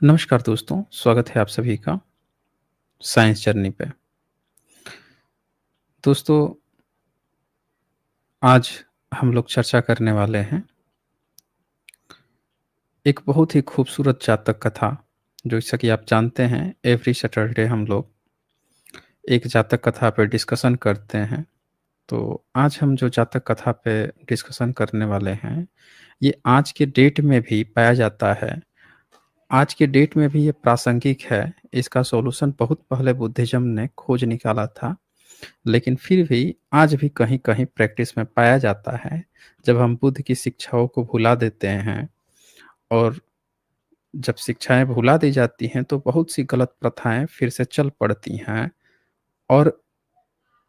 नमस्कार दोस्तों, स्वागत है आप सभी का साइंस जर्नी पे। दोस्तों, आज हम लोग चर्चा करने वाले हैं एक बहुत ही खूबसूरत जातक कथा, जैसा कि आप जानते हैं एवरी सैटरडे हम लोग एक जातक कथा पे डिस्कशन करते हैं। तो आज हम जो जातक कथा पे डिस्कशन करने वाले हैं, ये आज के डेट में भी पाया जाता है। आज के डेट में भी ये प्रासंगिक है। इसका सॉल्यूशन बहुत पहले बुद्धिज़्म ने खोज निकाला था। लेकिन फिर भी आज भी कहीं-कहीं प्रैक्टिस में पाया जाता है। जब हम बुद्ध की शिक्षाओं को भुला देते हैं और जब शिक्षाएँ भुला दी जाती हैं, तो बहुत सी गलत प्रथाएँ फिर से चल पड़ती हैं। और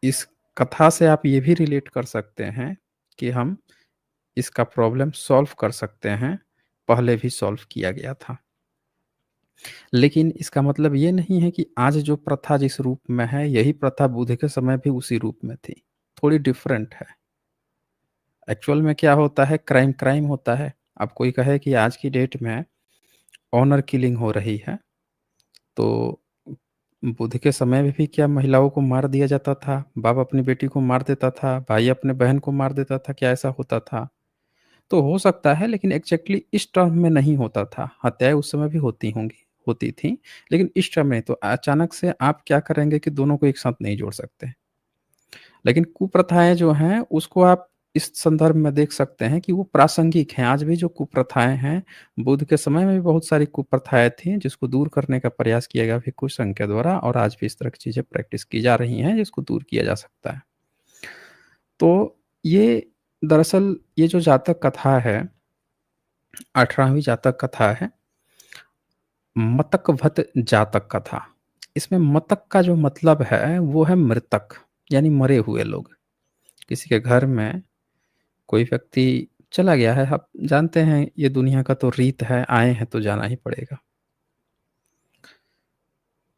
इस कथा से आप ये भी रिलेट कर सकते हैं कि हम इसका प्रॉब्लम सॉल्व कर सकते हैं, पहले भी सॉल्व किया गया था। लेकिन इसका मतलब ये नहीं है कि आज जो प्रथा जिस रूप में है, यही प्रथा बुद्ध के समय भी उसी रूप में थी। थोड़ी डिफरेंट है। एक्चुअल में क्या होता है, क्राइम क्राइम होता है। अब कोई कहे कि आज की डेट में ऑनर किलिंग हो रही है, तो बुद्ध के समय में भी क्या महिलाओं को मार दिया जाता था? बाप अपनी बेटी को मार देता था, भाई अपने बहन को मार देता था, क्या ऐसा होता था? तो हो सकता है, लेकिन एग्ज़ैक्टली इस टर्म में नहीं होता था। हत्याएँ उस समय भी होती थीं, लेकिन इस टर्म में तो अचानक से आप क्या करेंगे कि दोनों को एक साथ नहीं जोड़ सकते। लेकिन कुप्रथाएँ जो हैं, उसको आप इस संदर्भ में देख सकते हैं कि वो प्रासंगिक हैं। आज भी जो कुप्रथाएँ हैं, बुद्ध के समय में भी बहुत सारी कुप्रथाएँ थीं, जिसको दूर करने का प्रयास किया गया भिक्षु संघ के द्वारा, और आज भी इस तरह की चीज़ें प्रैक्टिस की जा रही हैं, जिसको दूर किया जा सकता है। तो ये दरअसल ये जो जातक कथा है, 18वीं जातक कथा है, मतकवत जातक कथा। इसमें मतक का जो मतलब है, वो है मृतक, यानी मरे हुए लोग। किसी के घर में कोई व्यक्ति चला गया है, आप जानते हैं ये दुनिया का तो रीत है, आए हैं तो जाना ही पड़ेगा।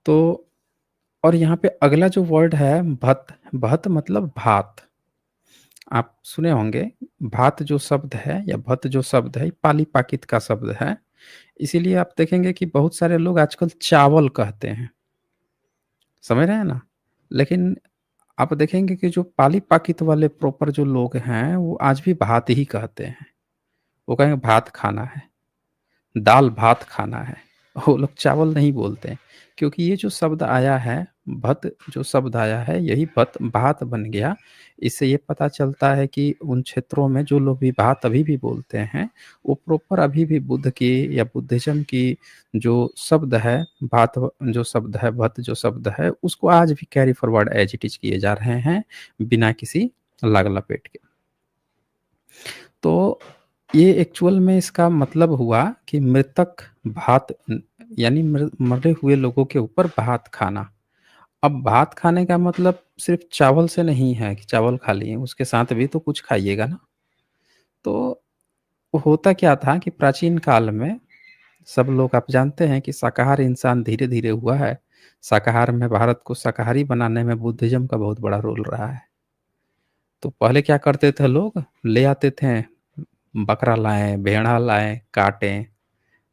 तो और यहाँ पे अगला जो वर्ड है भत, भत मतलब भात। आप सुने होंगे, भात जो शब्द है या भत जो शब्द है, ये पाली-पाकित का शब्द है। इसीलिए आप देखेंगे कि बहुत सारे लोग आजकल चावल कहते हैं, समझ रहे हैं ना? लेकिन आप देखेंगे कि जो पाली-पाकित वाले प्रॉपर जो लोग हैं, वो आज भी भात ही कहते हैं। वो कहेंगे भात खाना है। दाल-भात खाना है। वो लोग चावल नहीं बोलते हैं, क्योंकि ये जो शब्द आया है, भत जो शब्द आया है, यही भत भात बन गया। इससे ये पता चलता है कि उन क्षेत्रों में जो लोग भी भात अभी भी बोलते हैं, वो प्रॉपर अभी भी बुद्ध की या बुद्धिज़्म की जो शब्द है, भात जो शब्द है, भत जो शब्द है, उसको आज भी carry forward as it is किए जा रहे हैं, बिना किसी लाग-लपेट के। तो ये एक्चुअल में इसका मतलब हुआ कि मृतक भात यानी मरे हुए लोगों के ऊपर भात खाना। अब भात खाने का मतलब सिर्फ़ चावल से नहीं है कि चावल खा लिए, उसके साथ भी तो कुछ खाइएगा ना। तो होता क्या था कि प्राचीन काल में सब लोग, आप जानते हैं कि शाकाहार इंसान धीरे-धीरे हुआ है। शाकाहार में भारत को शाकाहारी बनाने में बुद्धिज़्म का बहुत बड़ा रोल रहा है। तो पहले क्या करते थे लोग, ले आते थे, बकरा लाएँ, भेड़ा लाएँ, काटें,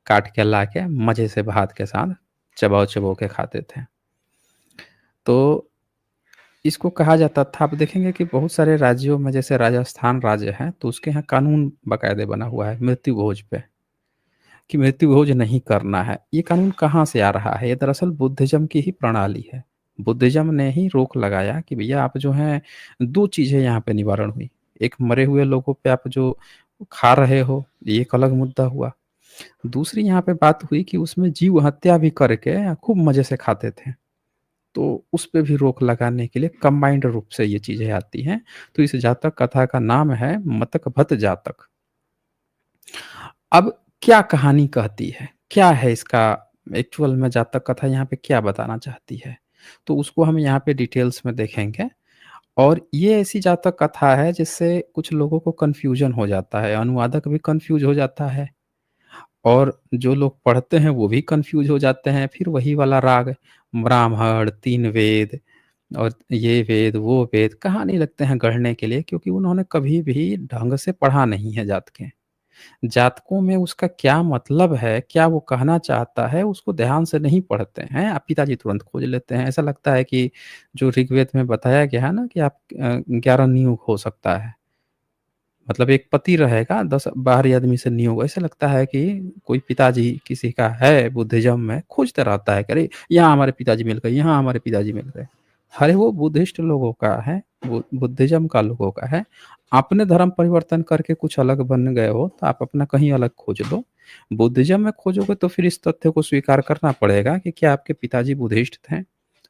काट के लाके मज़े से भात के साथ चबा-चबा के खाते थे। तो इसको कहा जाता था, आप देखेंगे कि बहुत सारे राज्यों में, जैसे राजस्थान राज्य है, तो उसके यहाँ कानून बाकायदे बना हुआ है मृत्यु भोज पे, कि मृत्यु भोज नहीं करना है। ये कानून कहाँ से आ रहा है? ये दरअसल बुद्धिज़्म की ही प्रणाली है। बुद्धिज़्म ने ही रोक लगाया कि भैया आप जो हैं, 2 चीज़ें यहाँ पे निवारण हुई। एक, मरे हुए लोगों पे आप जो खा रहे हो, ये एक अलग मुद्दा हुआ। दूसरी यहाँ पे बात हुई कि उसमें जीव हत्या भी करके खूब मज़े से खाते थे। तो उस पे भी रोक लगाने के लिए कंबाइंड रूप से ये चीज़ें आती हैं। तो इस जातक कथा का नाम है मतकभत जातक। अब क्या कहानी कहती है? क्या है इसका एक्चुअल में, जातक कथा यहाँ पे क्या बताना चाहती है? तो उसको हम यहाँ पे डिटेल्स में देखेंगे। और ये ऐसी जातक कथा है जिससे कुछ लोगों को कन्फ्यूज़न हो जाता है, अनुवादक भी कन्फ्यूज़ हो जाता है। और जो लोग पढ़ते हैं वो भी कन्फ्यूज़ हो जाते हैं। फिर वही वाला राग, ब्राह्मण, 3 वेद और ये वेद, वो वेद कहानी लगते हैं गढ़ने के लिए, क्योंकि उन्होंने कभी भी ढंग से पढ़ा नहीं है जात के। जातकों में उसका क्या मतलब है, क्या वो कहना चाहता है, उसको ध्यान से नहीं पढ़ते हैं। आप पिताजी तुरंत खोज लेते हैं। ऐसा लगता है कि जो ऋग्वेद में बताया गया है ना कि आप 11 नियुग हो सकता है। मतलब एक पति रहेगा, 10 बाहरी आदमी से नियोग। ऐसा लगता है कि कोई पिताजी किसी का है बुद्धिज़्म में, खोजता रहता है कि अरे! यहाँ हमारे पिताजी मिल गए, यहाँ हमारे पिताजी मिल गए। अरे वो बुद्धिस्ट लोगों का है, बुद्धिज़्म का लोगों का है। आपने धर्म परिवर्तन करके कुछ अलग बन गए हो, तो आप अपना कहीं अलग खोज लो। बुद्धिज़्म में खोजोगे तो फिर इस तथ्य को स्वीकार करना पड़ेगा कि क्या आपके पिताजी बुद्धिस्ट थे?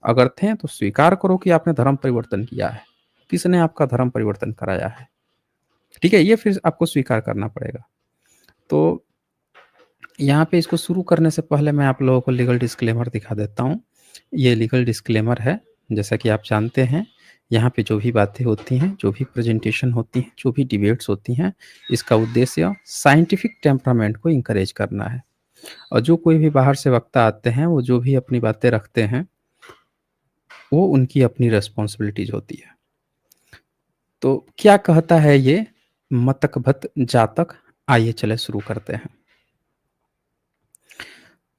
अगर थे तो स्वीकार करो कि आपने धर्म परिवर्तन किया है। किसने आपका धर्म परिवर्तन कराया है? ठीक है? ये फिर आपको स्वीकार करना पड़ेगा। तो यहाँ पे इसको शुरू करने से पहले मैं आप लोगों को लीगल डिस्क्लेमर दिखा देता हूँ। ये लीगल डिस्क्लेमर है, जैसा कि आप जानते हैं, यहाँ पे जो भी बातें होती हैं, जो भी प्रेज़ेंटेशन होती हैं, जो भी डिबेट्स होती हैं, इसका उद्देश्य साइंटिफिक टेम्परामेंट को एनकरेज करना है। और जो कोई भी बाहर से वक्ता आते हैं, वो जो भी अपनी बातें रखते हैं, वो उनकी अपनी रिस्पॉन्सिबिलिटीज़ होती है। तो क्या कहता है ये मतकभत जातक? आइए चले शुरू करते हैं।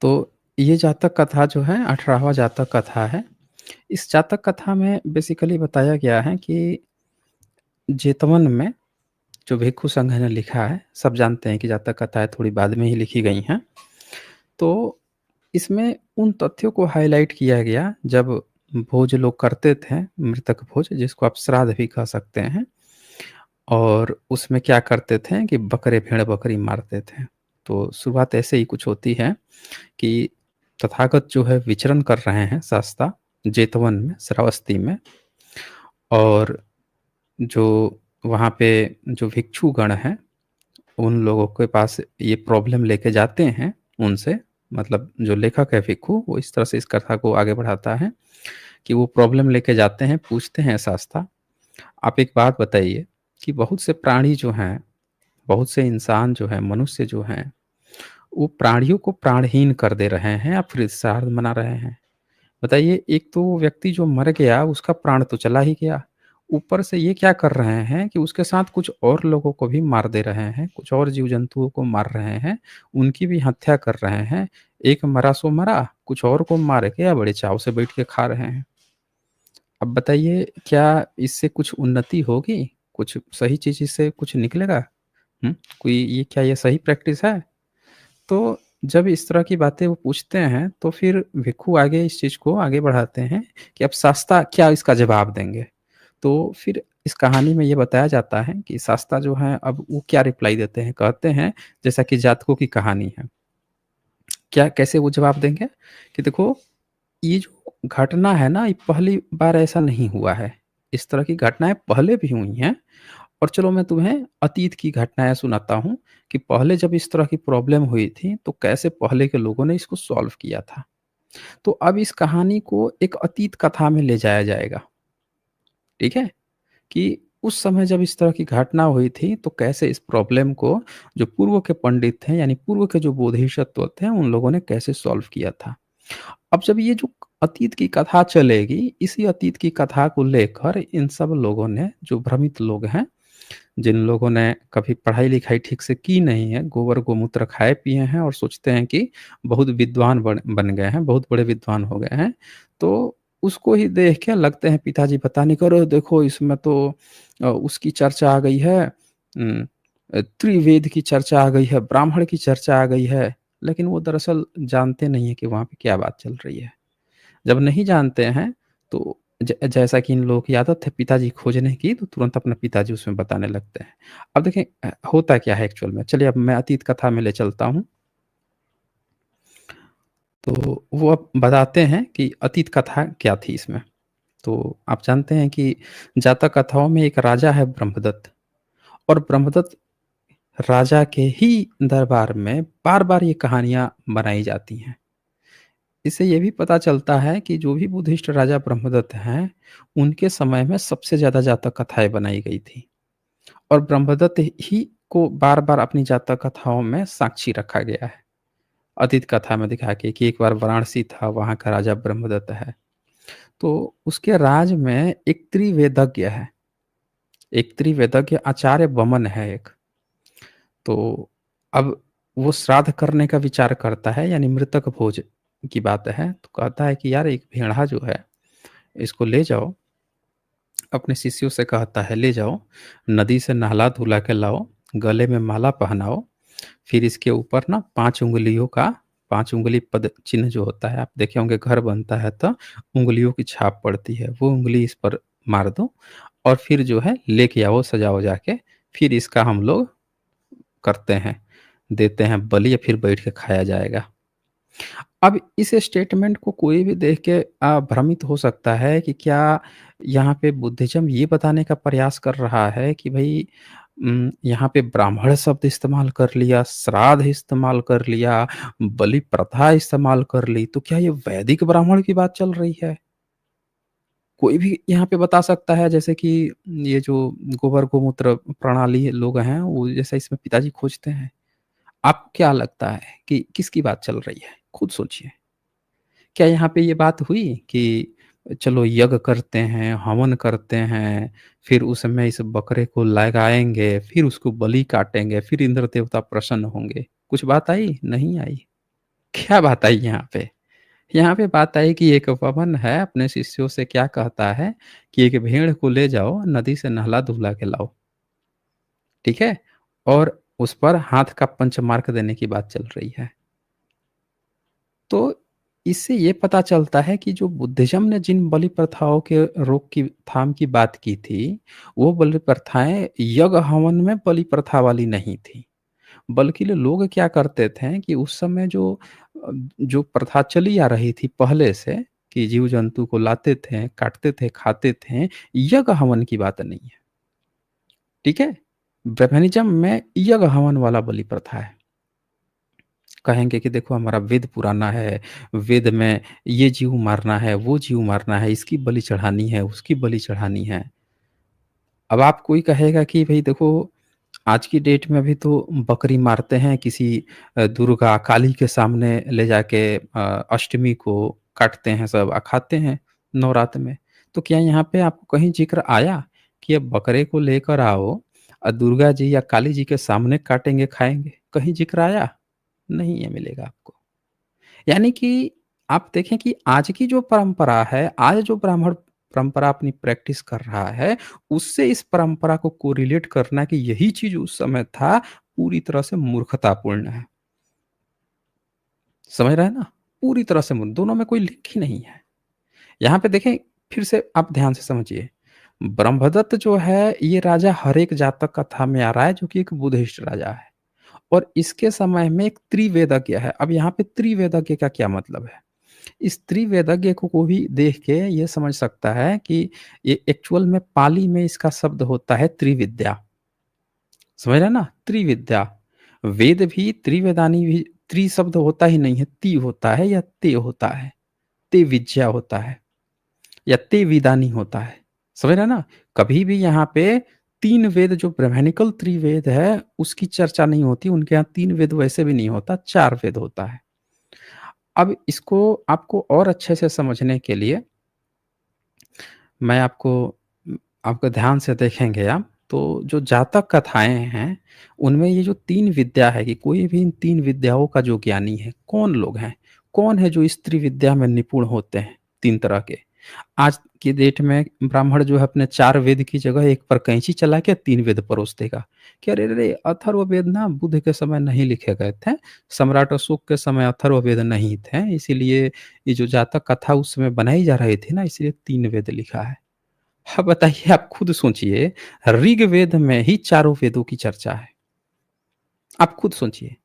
तो ये जातक कथा जो है 18वाँ जातक कथा है। इस जातक कथा में बेसिकली बताया गया है कि जेतवन में जो भिक्षु संघ ने लिखा है, सब जानते हैं कि जातक कथाएँ थोड़ी बाद में ही लिखी गई हैं। तो इसमें उन तथ्यों को हाइलाइट किया गया जब भोज लोग करते थे, मृतक भोज जिसको आप श्राद्ध भी कह सकते हैं। और उसमें क्या करते थे कि बकरे, भेड़-बकरी मारते थे। तो शुरुआत ऐसे ही कुछ होती है कि तथागत जो है विचरण कर रहे हैं शास्ता जेतवन में, श्रावस्ती में। और जो वहाँ पे जो भिक्षुगण हैं, उन लोगों के पास ये प्रॉब्लम लेके जाते हैं उनसे, मतलब जो लेखक है भिक्षु, वो इस तरह से इस कथा को आगे बढ़ाता है कि वो प्रॉब्लम लेके जाते हैं, पूछते हैं शास्ता, आप एक बात बताइए कि बहुत से प्राणी जो हैं, बहुत से इंसान जो हैं, मनुष्य जो हैं, वो प्राणियों को प्राणहीन कर दे रहे हैं या फिर श्राद्ध मना रहे हैं। बताइए, एक तो वो व्यक्ति जो मर गया उसका प्राण तो चला ही गया, ऊपर से ये क्या कर रहे हैं कि उसके साथ कुछ और लोगों को भी मार दे रहे हैं, कुछ और जीव-जंतुओं को मार रहे हैं, उनकी भी हत्या कर रहे हैं। एक मरा सो मरा, कुछ और को मार के या बड़े चाव से बैठ के खा रहे हैं। अब बताइए क्या इससे कुछ उन्नति होगी? कुछ सही चीज़ इससे कुछ निकलेगा? हुँ? कोई ये क्या ये सही प्रैक्टिस है? तो जब इस तरह की बातें वो पूछते हैं, तो फिर भिक्षु आगे इस चीज़ को आगे बढ़ाते हैं कि अब शास्ता क्या इसका जवाब देंगे। तो फिर इस कहानी में ये बताया जाता है कि शास्ता जो हैं अब वो क्या रिप्लाई देते हैं, कहते हैं जैसा कि जातकों की कहानी है। क्या कैसे वो जवाब देंगे कि देखो, ये जो घटना है ना, ये पहली बार ऐसा नहीं हुआ है। इस तरह की घटनाएँ पहले भी हुई हैं। और चलो मैं तुम्हें अतीत की घटनाएँ सुनाता हूँ कि पहले जब इस तरह की प्रॉब्लम हुई थी, तो कैसे पहले के लोगों ने इसको सॉल्व किया था। तो अब इस कहानी को एक अतीत कथा में ले जाया जाएगा, ठीक है? कि उस समय जब इस तरह की घटना हुई थी, तो कैसे इस प्रॉब्लम को जो पूर्व के पंडित थे, यानी पूर्व के जो बोधिसत्व थे, उन लोगों ने कैसे सॉल्व किया था। अब जब ये जो अतीत की कथा चलेगी, इसी अतीत की कथा को लेकर इन सब लोगों ने, जो भ्रमित लोग हैं, जिन लोगों ने कभी पढ़ाई-लिखाई ठीक से की नहीं है, गोबर-गोमूत्र खाए पिए हैं और सोचते हैं कि बहुत विद्वान बन बन गए हैं, बहुत बड़े विद्वान हो गए हैं। तो उसको ही देख के लगते हैं पिताजी बताने को, "अरे! देखो इसमें तो उसकी चर्चा आ गई है, त्रिवेद की चर्चा आ गई है, ब्राह्मण की चर्चा आ गई है।" लेकिन वो दरअसल जानते नहीं हैं कि वहाँ पे क्या बात चल रही है। जब नहीं जानते हैं तो जैसा कि इन लोगों की आदत है पिताजी खोजने की, तो तुरंत अपने पिताजी उसमें बताने लगते हैं। अब देखें होता क्या है एक्चुअल में, चलिए अब मैं अतीत कथा में ले चलता हूँ। तो वो अब बताते हैं कि अतीत कथा क्या थी इसमें। तो आप जानते हैं कि जातक कथाओं में एक राजा है ब्रह्मदत्त, और ब्रह्मदत्त राजा के ही दरबार में बार-बार ये कहानियाँ बनाई जाती हैं। इससे ये भी पता चलता है कि जो भी बुद्धिस्ट राजा ब्रह्मदत्त हैं, उनके समय में सबसे ज़्यादा जातक कथाएँ बनाई गई थी। और ब्रह्मदत्त ही को बार-बार अपनी जातक कथाओं में साक्षी रखा गया है। अतीत कथा में दिखा के कि एक बार वाराणसी था, वहाँ का राजा ब्रह्मदत्त है। तो उसके राज में एक त्रिवेदज्ञ है, एक त्रिवेदज्ञ आचार्य बमन है एक। तो अब वो श्राद्ध करने का विचार करता है, यानी मृतक भोज की बात है, तो कहता है कि यार एक भेड़ा जो है, इसको ले जाओ, अपने शिष्यों से कहता है ले जाओ, नदी से नहला-धुला के लाओ, गले में माला पहनाओ, फिर इसके ऊपर ना 5 उँगलियों का 5 उँगली पद चिन्ह जो होता है, आप देखे होंगे घर बनता है तो उँगलियों की छाप पड़ती है, वो उँगली इस पर मार दो और फिर जो है लेके आओ सजा-वजा के, फिर इसका हम लोग करते हैं, देते हैं बलि या फिर बैठ के खाया जाएगा। अब इस स्टेटमेंट को कोई भी देख के भ्रमित हो सकता है कि क्या यहाँ पे बुद्धिज़्म ये बताने का प्रयास कर रहा है कि भई यहाँ पे ब्राह्मण शब्द इस्तेमाल कर लिया, श्राद्ध इस्तेमाल कर लिया, बलि प्रथा इस्तेमाल कर ली, तो क्या ये वैदिक ब्राह्मण की बात चल रही है? कोई भी यहाँ पे बता सकता है जैसे कि ये जो गोबर गोमूत्र प्रणाली लोग हैं, वो जैसा इसमें पिताजी खोजते हैं। आपको क्या लगता है कि किसकी बात चल रही है? खुद सोचिए। क्या यहाँ पे ये बात हुई कि चलो यज्ञ करते हैं, हवन करते हैं, फिर उसमें इस बकरे को लगाएँगे, फिर उसको बलि काटेंगे, फिर इंद्र देवता प्रसन्न होंगे। कुछ बात आई? नहीं आई। क्या बात आई यहाँ पे? यहाँ पे बात आई कि एक पवन है अपने शिष्यों से क्या कहता है कि एक भेड़ को ले जाओ, नदी से नहला-धुला के लाओ, ठीक है? और उस पर हाथ का पंचमार्क देने की बात चल रही है। तो इससे ये पता चलता है कि जो बुद्धिज़्म ने जिन बलि प्रथाओं के रोक की थाम की बात की थी, वो बलि प्रथाएँ यज्ञ हवन में बलि प्रथा वाली नहीं थी। बल्कि लोग क्या करते थे कि उस समय जो प्रथा चली आ रही थी पहले से कि जीव-जंतु को लाते थे, काटते थे, खाते थे, यज्ञ हवन की बात नहीं है। ठीक है? ब्रह्मनिज़्म में यज्ञ हवन वाला बलि प्रथा है। कहेंगे कि देखो हमारा वेद पुराना है, वेद में ये जीव मारना है, वो जीव मारना है, इसकी बलि चढ़ानी है, उसकी बलि चढ़ानी है। अब आप कोई कहेगा कि भई देखो आज की डेट में भी तो बकरी मारते हैं किसी दुर्गा, काली के सामने ले जाके अष्टमी को काटते हैं सब खाते हैं नवरात्र में। तो क्या यहाँ पे आपको कहीं ज़िक्र आया कि अब बकरे को लेकर आओ दुर्गा जी या काली जी के सामने काटेंगे, खाएँगे? कहीं ज़िक्र आया? नहीं ये मिलेगा आपको। यानी कि आप देखें कि आज की जो परंपरा है, आज जो ब्राह्मण परंपरा अपनी प्रैक्टिस कर रहा है, उससे इस परंपरा को कोरिलेट करना कि यही चीज़ उस समय था, पूरी तरह से मूर्खतापूर्ण है। समझ रहे हैं ना? पूरी तरह से दोनों में कोई लिंक ही नहीं है। यहाँ पे देखें फिर से आप ध्यान से समझिए। ब्रह्मदत्त जो है, ये राजा हरेक जातक कथा में आ रहा है, जो कि एक बुद्धिस्ट राजा है और इसके समय में एक त्रिवेदज्ञ है। अब यहाँ पे त्रिवेदज्ञ का क्या मतलब है? इस त्रिवेदज्ञ को भी देख के ये समझ सकता है कि ये एक्चुअल में पाली में इसका शब्द होता है त्रिविद्या। समझ रहे हैं ना? त्रिविद्या। वेद भी त्रिवेदानी भी त्रि शब्द होता ही नहीं है, ति होता है या ते होता है। ते विद्या होता है या ते विदानी होता है। समझ रहे हैं ना? कभी भी यहाँ पे 3 वेद जो ब्राह्मणिकल त्रिवेद है, उसकी चर्चा नहीं होती। उनके यहाँ 3 वेद वैसे भी नहीं होता, 4 वेद होता है। अब इसको आपको और अच्छे से समझने के लिए मैं आपको ध्यान से देखेंगे आप, तो जो जातक कथाएँ हैं, उनमें ये जो 3 विद्या है कि कोई भी इन 3 विद्याओं का जो ज्ञानी है, कौन लोग हैं? कौन है जो इस त्रिविद्या में निपुण होते हैं, 3 तरह के? आज की डेट में ब्राह्मण जो है अपने 4 वेद की जगह एक पर कैंची चला के 3 वेद परोस देगा, कि अरे रे रे! अथर्ववेद ना बुद्ध के समय नहीं लिखे गए थे, सम्राट अशोक के समय अथर्ववेद नहीं थे, इसीलिए ये जो जातक कथा उस समय बनाई जा रही थी ना, इसलिए 3 वेद लिखा है। अब बताइए आप खुद सोचिए, ऋग्वेद में ही चारों वेदों की चर्चा है। आप खुद सोचिए,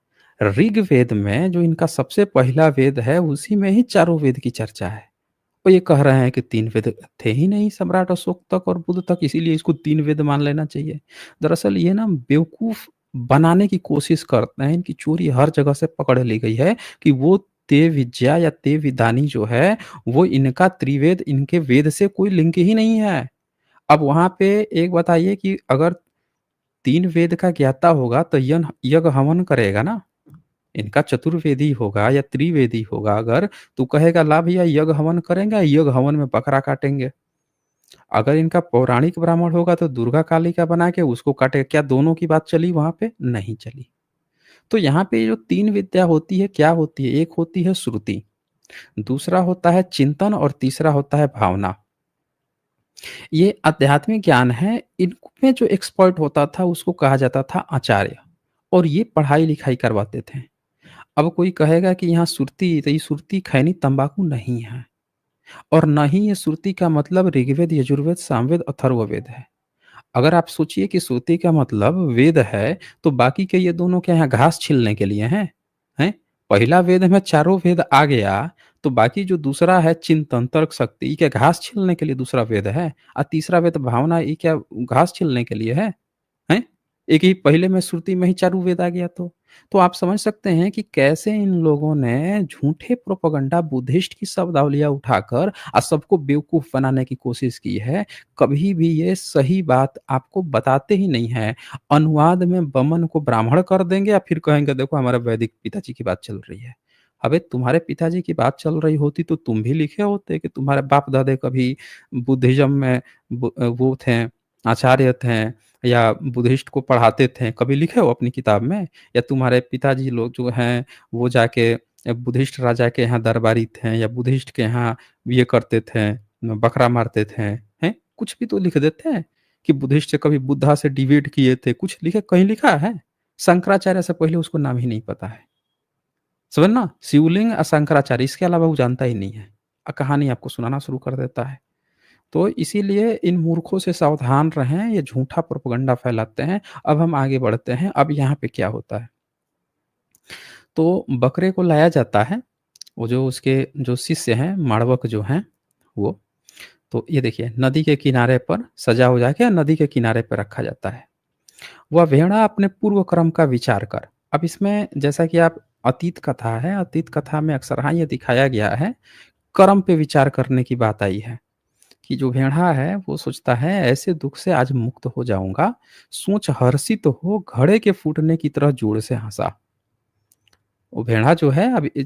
ऋग्वेद में जो इनका सबसे पहला वेद है, उसी में ही चारों वेद की चर्चा है। और ये कह रहे हैं कि 3 वेद थे ही नहीं सम्राट अशोक तक और बुद्ध तक, इसीलिए इसको 3 वेद मान लेना चाहिए। दरअसल ये ना बेवकूफ़ बनाने की कोशिश करते हैं, इनकी चोरी हर जगह से पकड़ ली गई है कि वो ते विद्या या ते विदानी जो है, वो इनका त्रिवेद इनके वेद से कोई लिंक ही नहीं है। अब वहाँ पे एक बताइए कि अगर 3 वेद का ज्ञाता होगा तो यज्ञ हवन करेगा ना? इनका चतुर्वेदी होगा या त्रिवेदी होगा अगर, तो कहेगा ला भैया यज्ञ हवन करेंगे, यज्ञ हवन में बकरा काटेंगे। अगर इनका पौराणिक ब्राह्मण होगा तो दुर्गा काली का बना के उसको काटेगा। क्या दोनों की बात चली वहाँ पे? नहीं चली। तो यहाँ पे जो 3 विद्या होती है, क्या होती है? एक होती है श्रुति, दूसरा होता है चिंतन और तीसरा होता है भावना। ये आध्यात्मिक ज्ञान है, इनमें जो एक्सपर्ट होता था उसको कहा जाता था आचार्य और ये पढ़ाई-लिखाई करवाते थे। अब कोई कहेगा कि यहाँ सुरती, तो ये सुरती खैनी तंबाकू नहीं है और ना ही ये सुरती का मतलब ऋग्वेद, यजुर्वेद, सामवेद, अथर्ववेद है। अगर आप सोचिए कि श्रुति का मतलब वेद है, तो बाकी के ये दोनों क्या यहाँ घास छीलने के लिए हैं? हैं? पहला वेद में चारों वेद आ गया, तो बाकी जो दूसरा है चिंतन, तर्क शक्ति, ये क्या घास छीलने के लिए दूसरा वेद है? और तीसरा वेद भावना, ये क्या घास छीलने के लिए है? हैं? एक ही पहले में श्रुति में ही चारों वेद आ गया तो। तो आप समझ सकते हैं कि कैसे इन लोगों ने झूठे प्रोपेगेंडा बुद्धिस्ट की शब्दावलियाँ उठाकर सबको बेवकूफ़ बनाने की कोशिश की है। कभी भी ये सही बात आपको बताते ही नहीं हैं। अनुवाद में बमन को ब्राह्मण कर देंगे या फिर कहेंगे देखो हमारे वैदिक पिताजी की बात चल रही है। अबे तुम्हारे पिताजी की बात चल रही होती तो तुम भी लिखे होते कि तुम्हारे बाप-दादे कभी बुद्धिज़्म में वो थे, आचार्य थे या बुद्धिस्ट को पढ़ाते थे, कभी लिखे हो अपनी किताब में? या तुम्हारे पिताजी लोग जो हैं, वो जाके बुद्धिस्ट राजा के यहाँ दरबारी थे या बुद्धिस्ट के यहाँ ये करते थे, बकरा मारते थे, हैं? कुछ भी तो लिख देते हैं कि बुद्धिस्ट से कभी बुद्धा से डिबेट किए थे, कुछ लिखे कहीं लिखा है? शंकराचार्य से पहले उसको नाम ही नहीं पता है। समझ ना? शिवलिंग शंकराचार्य इसके अलावा वो जानता ही नहीं है। कहानी आपको सुनाना शुरू कर देता है। तो इसीलिए इन मूर्खों से सावधान रहें, ये झूठा प्रोपेगेंडा फैलाते हैं। अब हम आगे बढ़ते हैं, अब यहाँ पे क्या होता है? तो बकरे को लाया जाता है, वो जो उसके जो शिष्य हैं, माड़वक जो हैं वो, तो ये देखिए नदी के किनारे पर सजा-वजा के नदी के किनारे पे रखा जाता है। वह भेड़ा अपने पूर्व कर्म का विचार कर, अब इसमें जैसा कि आप अतीत कथा है, अतीत कथा में अक्सर हाँ, ये दिखाया गया है, कर्म पे विचार करने की बात आई है। कि जो भेड़ा है वो सोचता है ऐसे दुख से आज मुक्त हो जाऊँगा, सोच हर्षित हो घड़े के फूटने की तरह जोर से हँसा। वो भेड़ा जो है अब ये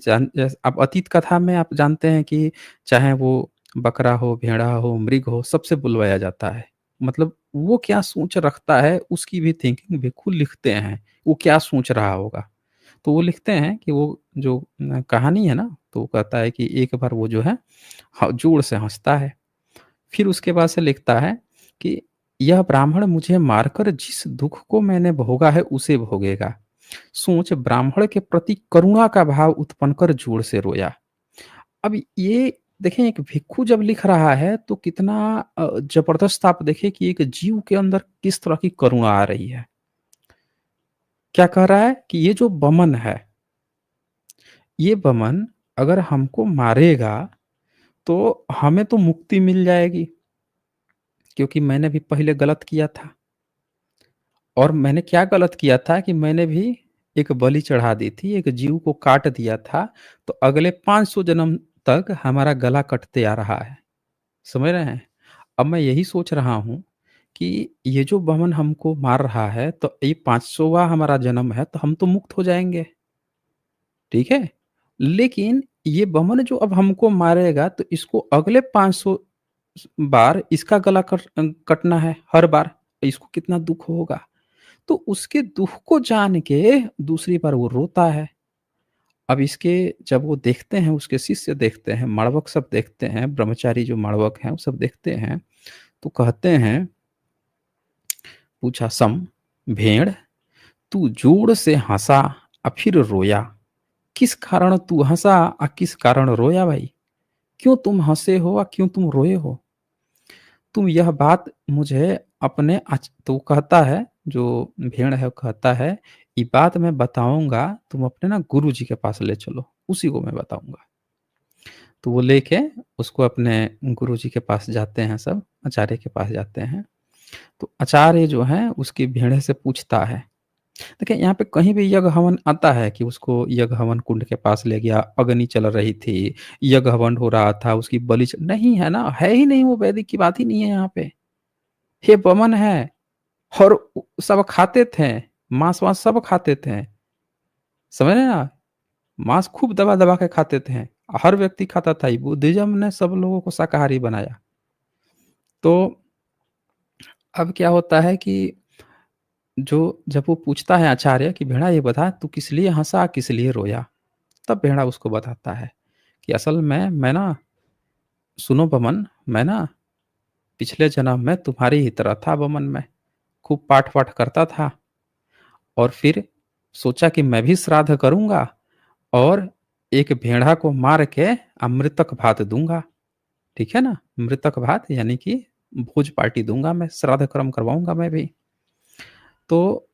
अब अतीत कथा में आप जानते हैं कि चाहे वो बकरा हो, भेड़ा हो, मृग हो, सबसे बुलवाया जाता है। मतलब वो क्या सोच रखता है उसकी भी थिंकिंग भिक्षु लिखते हैं, वो क्या सोच रहा होगा। तो वो लिखते हैं कि वो जो कहानी है ना, तो वो कहता है कि एक बार वो जो है जोर से हँसता है। फिर उसके बाद से लिखता है कि यह ब्राह्मण मुझे मारकर जिस दुख को मैंने भोगा है उसे भोगेगा। सोच ब्राह्मण के प्रति करुणा का भाव उत्पन्न कर जोर से रोया। अब ये देखें एक भिक्षु जब लिख रहा है तो कितना जबरदस्त आप देखें कि एक जीव के अंदर किस तरह की करुणा आ रही है। क्या कह रहा है कि ये जो बमन है, ये बमन अगर हमको मारेगा तो हमें तो मुक्ति मिल जाएगी क्योंकि मैंने भी पहले गलत किया था। और मैंने क्या गलत किया था कि मैंने भी एक बलि चढ़ा दी थी, एक जीव को काट दिया था, तो अगले 500 जन्म तक हमारा गला कटते आ रहा है। समझ रहे हैं? अब मैं यही सोच रहा हूँ कि ये जो वामन हमको मार रहा है, तो ये 500वाँ हमारा जन्म है, तो हम तो मुक्त हो जाएँगे, ठीक है? लेकिन ये वामन जो अब हमको मारेगा, तो इसको अगले 500 बार इसका गला कटना है, हर बार। इसको कितना दुःख होगा। तो उसके दुःख को जान के दूसरी बार वो रोता है। अब इसके जब वो देखते हैं, उसके शिष्य देखते हैं, माड़वक सब देखते हैं, ब्रह्मचारी जो माड़वक हैं, वो सब देखते हैं, तो कहते हैं, पूछा सम, भेड़, तू जोर से हँसा फिर रोया। किस कारण तू हँसा किस कारण रोया भाई? क्यों तुम हँसे हो क्यों तुम रोए हो? तुम यह बात मुझे अपने तो कहता है जो भेड़ है वो कहता है ये बात मैं बताऊंगा तुम अपने ना गुरु जी के पास ले चलो उसी को मैं बताऊंगा। तो वो लेके उसको अपने गुरु जी के पास जाते हैं, सब आचार्य के पास जाते हैं। तो आचार्य जो है उसकी भेड़े से पूछता है, देखिए यहाँ पे कहीं भी यज्ञ हवन आता है कि उसको यज्ञ हवन कुंड के पास ले गया, अग्नि चल रही थी, यज्ञ हवन हो रहा था, उसकी नहीं है ना, है ही नहीं, वो वैदिक की बात ही नहीं है यहाँ पे। ये बमन है और सब खाते थे, मांस-वांस सब खाते थे। समझ रहे हैं आप? मांस खूब दबा-दबा के खाते थे। हर व्यक्ति खाता था। ये बुद्धिज़्म ने सब लोगों को शाकाहारी बनाया। तो अब क्या होता है कि जो जब वो पूछता है आचार्य कि भेड़ा ये बता तू किस लिए हँसा, किस लिए रोया? तब भेड़ा उसको बताता है कि असल में मैं ना सुनो बमन, मैं ना पिछले जन्म में तुम्हारी ही तरह था बमन मैं, खूब पाठ-वाठ करता था और फिर सोचा कि मैं भी श्राद्ध करूँगा और एक भेड़ा को मार के अमृतक भात दूँगा, ठीक है ना? मृतक भात यानी कि भोज पार्टी दूँगा मैं, श्राद्ध कर्म करवाऊँगा मैं भी। तो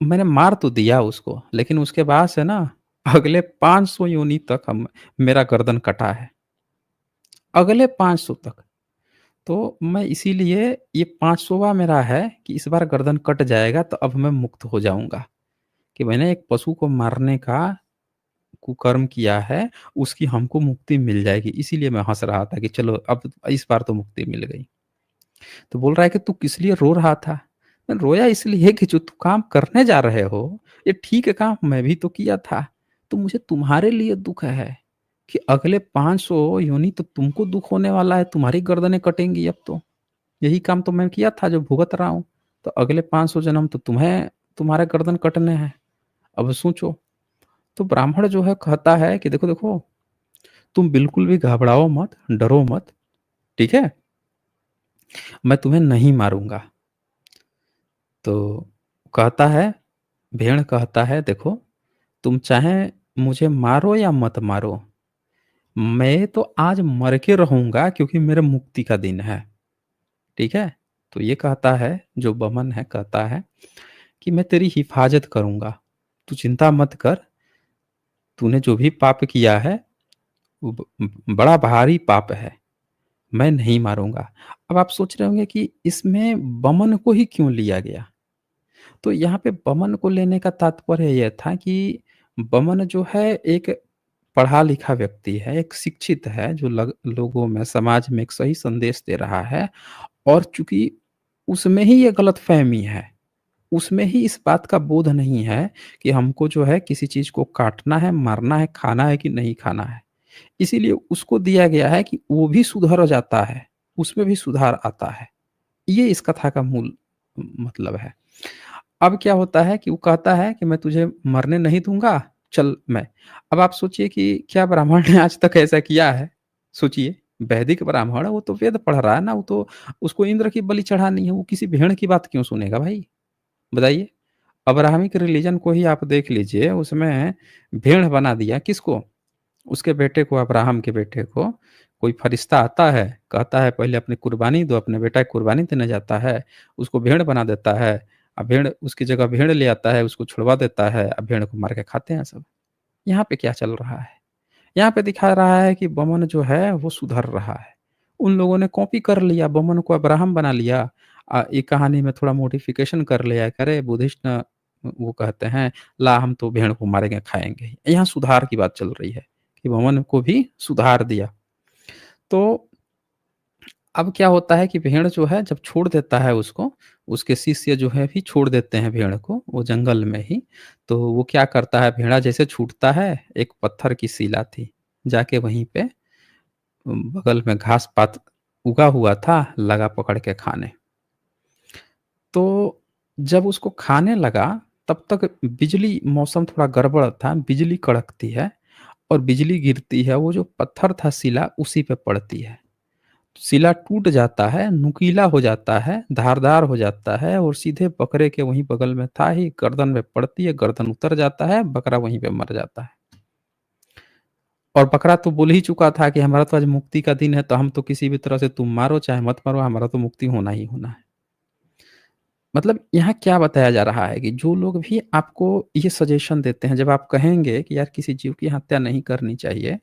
मैंने मार तो दिया उसको, लेकिन उसके बाद से ना अगले 500 योनि तक हम मेरा गर्दन कटा है, अगले 500 तक। तो मैं इसीलिए ये 500वाँ मेरा है कि इस बार गर्दन कट जाएगा तो अब मैं मुक्त हो जाऊँगा, कि मैंने एक पशु को मारने का कुकर्म किया है, उसकी हमको मुक्ति मिल जाएगी। इसीलिए मैं हँस रहा था कि चलो अब इस बार तो मुक्ति मिल गई। तो बोल रहा है कि तू किस लिए रो रहा था? मैं रोया इसलिए कि जो तू काम करने जा रहे हो, ये ठीक काम मैं भी तो किया था। तो मुझे तुम्हारे लिए दुःख है कि अगले 500 योनि तो तुमको दुःख होने वाला है, तुम्हारी गर्दनें कटेंगी अब तो। यही काम तो मैं किया था जो भुगत रहा हूँ। तो अगले 500 जन्म तो तुम्हें तुम्हारे गर्दन कटने हैं। अब सोचो। तो ब्राह्मण जो है कहता है कि देखो, देखो, तुम बिल्कुल भी घबराओ मत, डरो मत, ठीक है? मैं तुम्हें नहीं मारूँगा। तो कहता है भेड़ कहता है देखो, तुम चाहे मुझे मारो या मत मारो, मैं तो आज मर के रहूँगा क्योंकि मेरे मुक्ति का दिन है, ठीक है? तो ये कहता है जो बमन है कहता है कि मैं तेरी हिफाज़त करूँगा, तू चिंता मत कर, तूने जो भी पाप किया है वो बड़ा भारी पाप है, मैं नहीं मारूँगा। अब आप सोच रहे होंगे कि इसमें बमन को ही क्यों लिया गया? तो यहाँ पे बमन को लेने का तात्पर्य ये था कि बमन जो है एक पढ़ा-लिखा व्यक्ति है, एक शिक्षित है जो लोगों में, समाज में एक सही संदेश दे रहा है और चूँकि उसमें ही ये गलतफ़हमी है, उसमें ही इस बात का बोध नहीं है कि हमको जो है किसी चीज़ को काटना है, मारना है, खाना है कि नहीं खाना है। इसीलिए उसको दिया गया है कि वो भी सुधर जाता है, उसमें भी सुधार आता है। ये इस कथा का मूल मतलब है। अब क्या होता है कि वो कहता है कि मैं तुझे मरने नहीं दूँगा, चल मैं। अब आप सोचिए कि क्या ब्राह्मण ने आज तक ऐसा किया है? सोचिए, वैदिक ब्राह्मण वो तो वेद पढ़ रहा है ना, वो तो उसको इंद्र की बलि चढ़ानी है, वो किसी भेड़ की बात क्यों सुनेगा भाई? बताइए? अब्राहमिक रिलीजन को ही आप देख लीजिए, उसमें भेड़ बना दिया किसको? उसके बेटे को, अब्राहम के बेटे को। कोई फरिश्ता आता है, कहता है पहले अपनी कुर्बानी दो, अपने बेटा की कुर्बानी देने जाता है, उसको भेड़ बना देता है, भेड़ उसकी जगह भेड़ ले आता है, उसको छुड़वा देता है, भेड़ को मार के खाते हैं सब। यहाँ पे क्या चल रहा है? यहाँ पे दिखा रहा है कि बमन जो है वो सुधर रहा है। उन लोगों ने कॉपी कर लिया, बमन को अब्राहम बना लिया। एक कहानी में थोड़ा मॉडिफ़िकेशन कर लिया कि अरे बुद्धिस्ट वो कहते हैं ला हम तो भेड़ को मारेंगे, खाएँगे। यहाँ सुधार की बात चल रही है कि बमन को भी सुधार दिया। तो अब क्या होता है कि भेड़ जो है जब छोड़ देता है उसको, उसके शिष्य जो है भी छोड़ देते हैं भेड़ को, वो जंगल में ही। तो वो क्या करता है, भेड़ा जैसे छूटता है, एक पत्थर की शिला थी, जाके वहीं पे बगल में घास-पात उगा हुआ था, लगा पकड़ के खाने। तो जब उसको खाने लगा, तब तक बिजली मौसम थोड़ा गड़बड़ था, बिजली कड़कती है और बिजली गिरती है, वो जो पत्थर था शिला उसी पे पड़ती है। शिला टूट जाता है, नुकीला हो जाता है, धारदार हो जाता है और सीधे बकरे के वहीं बगल में था ही, गर्दन में पड़ती है, गर्दन उतर जाता है, बकरा वहीं पे मर जाता है। और बकरा तो बोल ही चुका था कि हमारा तो आज मुक्ति का दिन है, तो हम तो किसी भी तरह से तुम मारो चाहे मत मारो, हमारा तो मुक्ति होना ही होना है। मतलब यहाँ क्या बताया जा रहा है कि जो लोग भी आपको ये सजेशन देते हैं, जब आप कहेंगे कि यार किसी जीव की हत्या नहीं करनी चाहिए,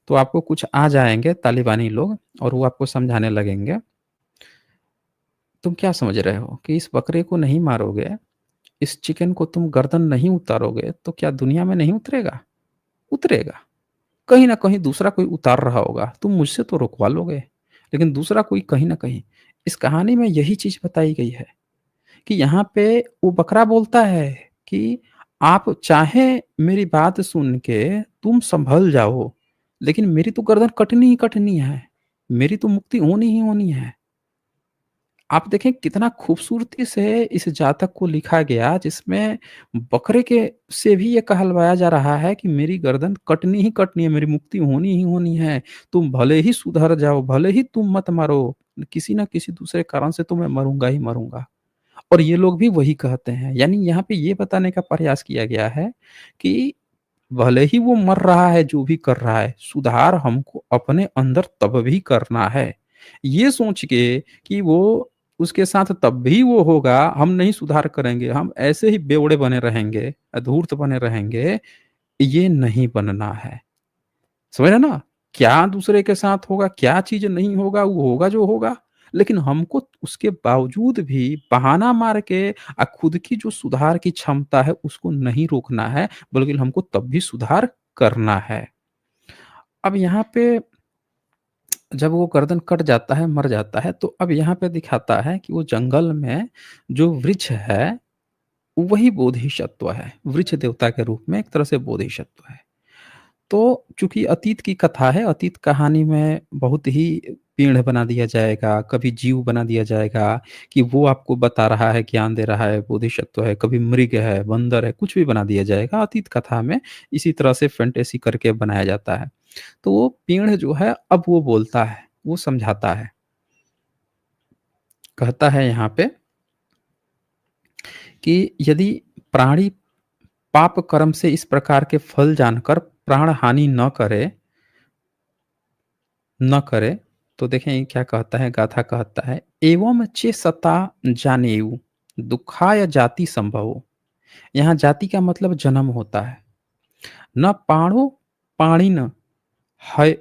तो आपको कुछ आ जाएँगे तालिबानी लोग और वो आपको समझाने लगेंगे, तुम क्या समझ रहे हो कि इस बकरे को नहीं मारोगे, इस चिकन को तुम गर्दन नहीं उतारोगे, तो क्या दुनिया में नहीं उतरेगा? उतरेगा। कहीं न कहीं दूसरा कोई उतार रहा होगा, तुम मुझसे तो रुकवा लोगे, लेकिन दूसरा कोई कहीं न कहीं। इस कहानी में यही चीज़ बताई गई है कि यहाँ पे वो बकरा बोलता है कि आप चाहें मेरी बात सुन के तुम सँभल जाओ, लेकिन मेरी तो गर्दन कटनी ही कटनी है, मेरी तो मुक्ति होनी ही होनी है। आप देखें कितना खूबसूरती से इस जातक को लिखा गया जिसमें बकरे के से भी ये कहलवाया जा रहा है कि मेरी गर्दन कटनी ही कटनी है, मेरी मुक्ति होनी ही होनी है। तुम भले ही सुधर जाओ, भले ही तुम मत मरो, किसी न किसी दूसरे कारण से तो मैं मरूँगा ही मरूँगा। और ये लोग भी वही कहते हैं। यानी यहाँ पे ये बताने का प्रयास किया गया है कि भले ही वो मर रहा है, जो भी कर रहा है, सुधार हमको अपने अंदर तब भी करना है। ये सोच के कि वो उसके साथ तब भी वो होगा, हम नहीं सुधार करेंगे, हम ऐसे ही बेवड़े बने रहेंगे, धूर्त बने रहेंगे, ये नहीं बनना है। समझ रहे हैं ना? क्या दूसरे के साथ होगा, क्या चीज़ नहीं होगा, वो होगा जो होगा। लेकिन हमको उसके बावजूद भी बहाना मार के खुद की जो सुधार की क्षमता है, उसको नहीं रोकना है, बल्कि हमको तब भी सुधार करना है। अब यहाँ पे जब वो गर्दन कट जाता है, मर जाता है, तो अब यहाँ पे दिखाता है कि वो जंगल में जो वृक्ष है, वही बोधिसत्व है। वृक्ष देवता के रूप में एक तरह से बोधिसत्व है। तो चूँकि अतीत की कथा है, अतीत कहानी में बहुत ही पेड़ बना दिया जाएगा, कभी जीव बना दिया जाएगा कि वो आपको बता रहा है, ज्ञान दे रहा है, बोधिसत्व है, कभी मृग है, बंदर है, कुछ भी बना दिया जाएगा। अतीत कथा में इसी तरह से फ़ैंटेसी करके बनाया जाता है। तो वो पेड़ जो है अब वो बोलता है, वो समझाता है। कहता है यहाँ पे कि यदि प्राणी पाप कर्म से इस प्रकार के फल जानकर प्राण हानि न करे, तो देखें क्या कहता है, गाथा कहता है, एवं चेसता जानेयु दुखाय जाति संभवो। यहाँ जाति का मतलब जन्म होता है। न पाणो पाणिन हय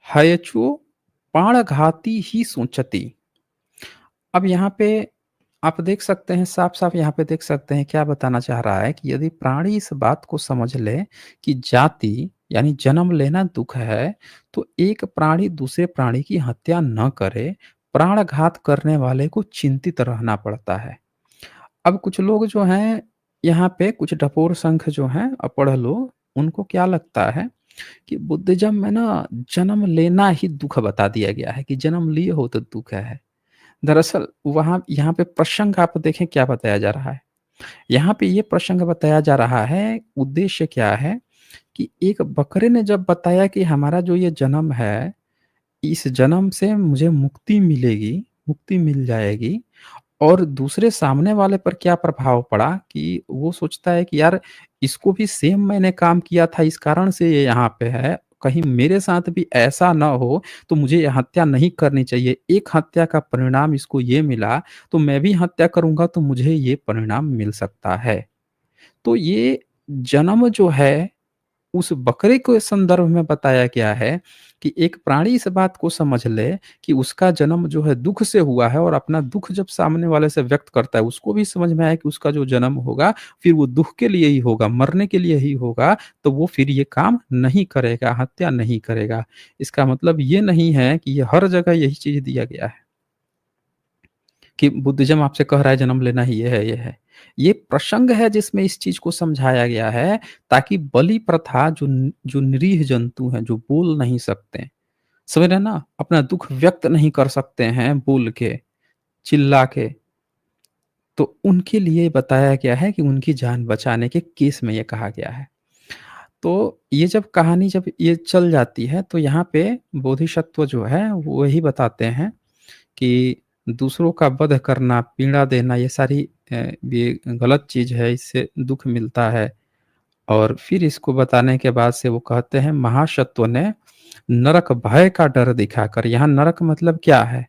हयचो प्राणघाती ही सोचती। अब यहाँ पे आप देख सकते हैं, साफ-साफ यहाँ पे देख सकते हैं क्या बताना चाह रहा है कि यदि प्राणी इस बात को समझ ले कि जाति यानी जन्म लेना दुःख है, तो एक प्राणी दूसरे प्राणी की हत्या न करे, प्राणघात करने वाले को चिंतित रहना पड़ता है। अब कुछ लोग जो हैं, यहाँ पे कुछ डपोर संख जो हैं, पढ़ लो, उनको क्या लगता है कि बुद्धिज़्म में ना जन्म लेना ही दुःख बता दिया गया है कि जन्म लिए हो तो दुःख है। दरअसल वहाँ यहाँ पे प्रसंग आप देखें क्या बताया जा रहा है। यहाँ पे ये प्रसंग बताया जा रहा है, उद्देश्य क्या है कि एक बकरे ने जब बताया कि हमारा जो ये जन्म है, इस जन्म से मुझे मुक्ति मिलेगी, मुक्ति मिल जाएगी, और दूसरे सामने वाले पर क्या प्रभाव पड़ा कि वो सोचता है कि यार इसको भी सेम मैंने काम किया था, इस कारण से ये यहाँ पे है, कहीं मेरे साथ भी ऐसा ना हो, तो मुझे ये हत्या नहीं करनी चाहिए। एक हत्या का परिणाम इसको ये मिला, तो मैं भी हत्या करूँगा तो मुझे ये परिणाम मिल सकता है। तो ये जन्म जो है, उस बकरे के संदर्भ में बताया गया है कि एक प्राणी इस बात को समझ ले कि उसका जन्म जो है दुःख से हुआ है, और अपना दुःख जब सामने वाले से व्यक्त करता है, उसको भी समझ में आया कि उसका जो जन्म होगा, फिर वो दुःख के लिए ही होगा, मरने के लिए ही होगा, तो वो फिर ये काम नहीं करेगा, हत्या नहीं करेगा। इसका मतलब ये नहीं है कि ये हर जगह यही चीज़ दिया गया है। कि बुद्धिज़्म आपसे कह रहा है जन्म लेना ही ये है, ये है। ये प्रसंग है जिसमें इस चीज़ को समझाया गया है, ताकि बलि प्रथा जो निरीह जंतु हैं, जो बोल नहीं सकते, समझ रहे हैं ना? अपना दुःख व्यक्त नहीं कर सकते हैं बोल के, चिल्ला के, तो उनके लिए बताया गया है कि उनकी जान बचाने के केस में ये कहा गया है। तो ये जब कहानी जब ये चल जाती है, तो यहाँ पे बोधिसत्व जो है वो यही बताते हैं कि दूसरों का वध करना, पीड़ा देना, ये सारी ये गलत चीज़ है, इससे दुःख मिलता है। और फिर इसको बताने के बाद से वो कहते हैं, महासत्व ने नरक भय का डर दिखाकर, यहाँ नरक मतलब क्या है?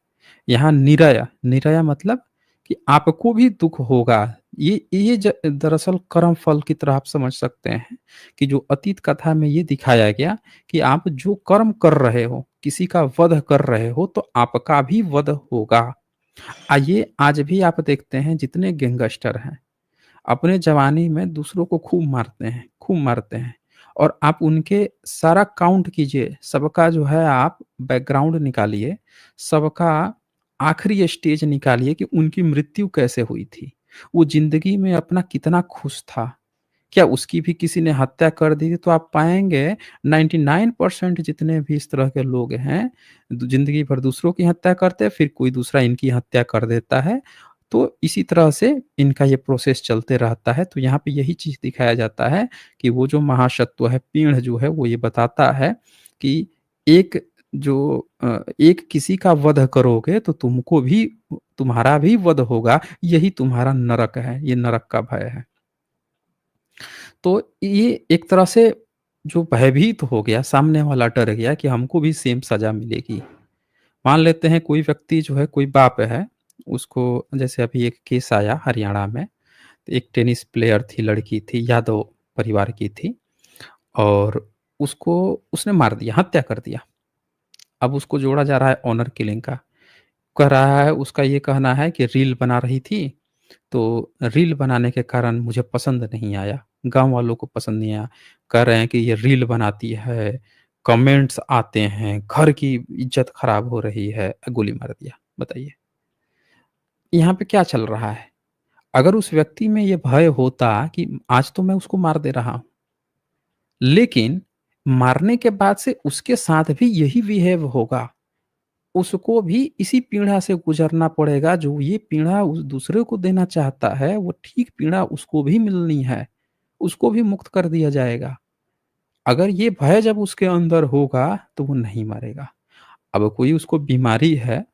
यहाँ निरय, निरय मतलब कि आपको भी दुःख होगा। ये दरअसल कर्म फल की तरह आप समझ सकते हैं कि जो अतीत कथा में ये दिखाया गया कि आप जो कर्म कर रहे हो, किसी का वध कर रहे हो, तो आपका भी वध होगा। आइए आज भी आप देखते हैं जितने गैंगस्टर हैं, अपने जवानी में दूसरों को खूब मारते हैं, खूब मारते हैं, और आप उनके सारा काउंट कीजिए, सबका जो है आप बैकग्राउंड निकालिए, सबका आखिरी स्टेज निकालिए कि उनकी मृत्यु कैसे हुई थी। वो ज़िंदगी में अपना कितना खुश था, क्या उसकी भी किसी ने हत्या कर दी थी? तो आप पाएँगे 99% जितने भी इस तरह के लोग हैं, ज़िंदगी भर दूसरों की हत्या करते हैं, फिर कोई दूसरा इनकी हत्या कर देता है। तो इसी तरह से इनका ये प्रोसेस चलते रहता है। तो यहाँ पे यही चीज़ दिखाया जाता है कि वो जो महासत्व है, पेड़ जो है, वो ये बताता है कि एक एक किसी का वध करोगे तो तुमको भी तुम्हारा भी वध होगा, यही तुम्हारा नरक है, ये नरक का भय है। तो ये एक तरह से जो भयभीत हो गया, सामने वाला डर गया कि हमको भी सेम सज़ा मिलेगी। मान लेते हैं कोई व्यक्ति जो है, कोई बाप है, उसको जैसे अभी एक केस आया हरियाणा में, एक टेनिस प्लेयर थी, लड़की थी, यादव परिवार की थी और उसको उसने मार दिया, हत्या कर दिया। अब उसको जोड़ा जा रहा है ऑनर किलिंग का। कह रहा है, उसका ये कहना है कि रील बना रही थी, तो रील बनाने के कारण मुझे पसंद नहीं आया, गाँव वालों को पसंद नहीं आया। कह रहे हैं कि ये रील बनाती है, कमेंट्स आते हैं, घर की इज़्ज़त खराब हो रही है, गोली मार दिया। बताइए, यहाँ पे क्या चल रहा है? अगर उस व्यक्ति में ये भय होता कि आज तो मैं उसको मार दे रहा हूँ, लेकिन मारने के बाद से उसके साथ भी यही बिहेव होगा, उसको भी इसी पीड़ा से गुज़रना पड़ेगा, जो ये पीड़ा उस दूसरे को देना चाहता है, वो ठीक पीड़ा उसको भी मिलनी है, उसको भी मुक्त कर दिया जाएगा। अगर ये भय जब उसके अंदर होगा, तो वो नहीं मरेगा। अब कोई उसको बीमारी है,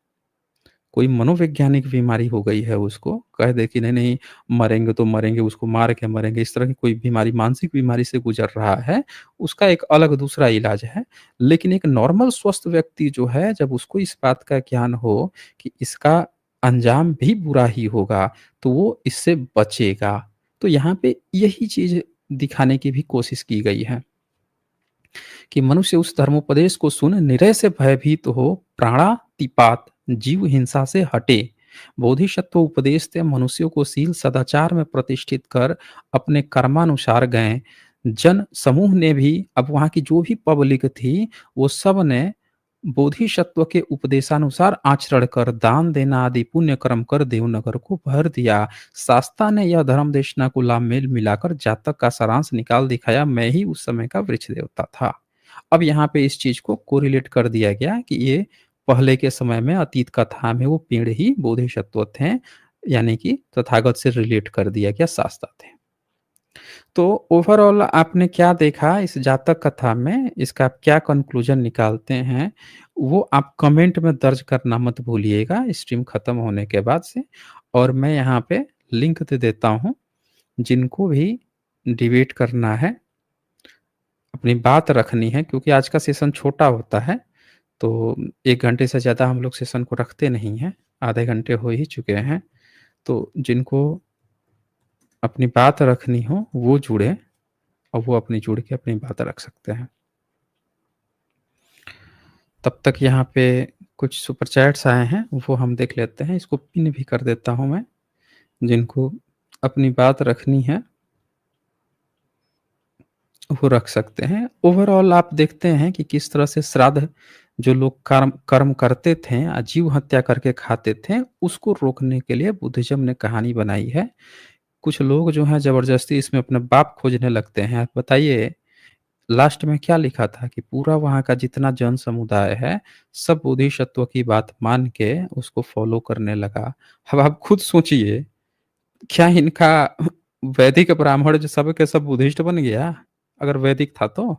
कोई मनोवैज्ञानिक बीमारी हो गई है उसको, कह दे कि नहीं-नहीं मरेंगे तो मरेंगे, उसको मार के मरेंगे, इस तरह की कोई बीमारी, मानसिक बीमारी से गुज़र रहा है, उसका एक अलग दूसरा इलाज है। लेकिन एक नॉर्मल स्वस्थ व्यक्ति जो है, जब उसको इस बात का ज्ञान हो कि इसका अंजाम भी बुरा ही होगा, तो वो इससे बचेगा। तो यहाँ पे यही चीज़ दिखाने की भी कोशिश की गई है। कि मनुष्य उस धर्मोपदेश को सुन निरय से भयभीत हो, प्राणातिपात जीव हिंसा से हटे। बोधिसत्व उपदेश थे मनुष्यों को शील सदाचार में प्रतिष्ठित कर अपने कर्मानुसार गए। जन समूह ने भी, अब वहाँ की जो भी पब्लिक थी, वो सब ने बोधिसत्व के उपदेशानुसार आचरण कर दान देना आदि पुण्य कर्म कर देवनगर को भर दिया। शास्ता ने यह धर्म देशना को लाभ मेल मिलाकर जातक का सारांश निकाल दिखाया, मैं ही उस समय का वृक्ष देवता था। अब यहाँ पे इस चीज को कोरिलेट कर दिया गया कि ये पहले के समय में अतीत कथा में वो पेड़ ही बोधिसत्व थे, यानी कि तथागत से रिलेट कर दिया गया, शास्ता थे। तो ओवरऑल आपने क्या देखा इस जातक कथा में, इसका आप क्या कंक्लूजन निकालते हैं, वो आप कमेंट में दर्ज करना मत भूलिएगा स्ट्रीम खत्म होने के बाद से। और मैं यहाँ पे लिंक दे देता हूँ, जिनको भी डिबेट करना है, अपनी बात रखनी है, क्योंकि आज का सेशन छोटा होता है, तो 1 घंटे से ज़्यादा हम लोग सेशन को रखते नहीं हैं, आधे घंटे हो ही चुके हैं। तो जिनको अपनी बात रखनी हो वो जुड़ें और वो अपनी जुड़ के अपनी बात रख सकते हैं। तब तक यहाँ पे कुछ सुपर चैट्स आए हैं, वो हम देख लेते हैं। इसको पिन भी कर देता हूँ मैं, जिनको अपनी बात रखनी है, वो रख सकते हैं। ओवरऑल आप देखते हैं कि किस तरह से श्राद्ध जो लोग कर्म कर्म करते थे, जीव हत्या करके खाते थे, उसको रोकने के लिए बुद्धिज़्म ने कहानी बनाई है। कुछ लोग जो हैं ज़बरदस्ती इसमें अपने बाप खोजने लगते हैं। आप बताइए, लास्ट में क्या लिखा था कि पूरा वहाँ का जितना जन समुदाय है, सब बोधिसत्व की बात मान के उसको फ़ॉलो करने लगा। अब आप खुद सोचिए, क्या इनका वैदिक ब्राह्मण जो सब के सब बुद्धिस्ट बन गया? अगर वैदिक था तो?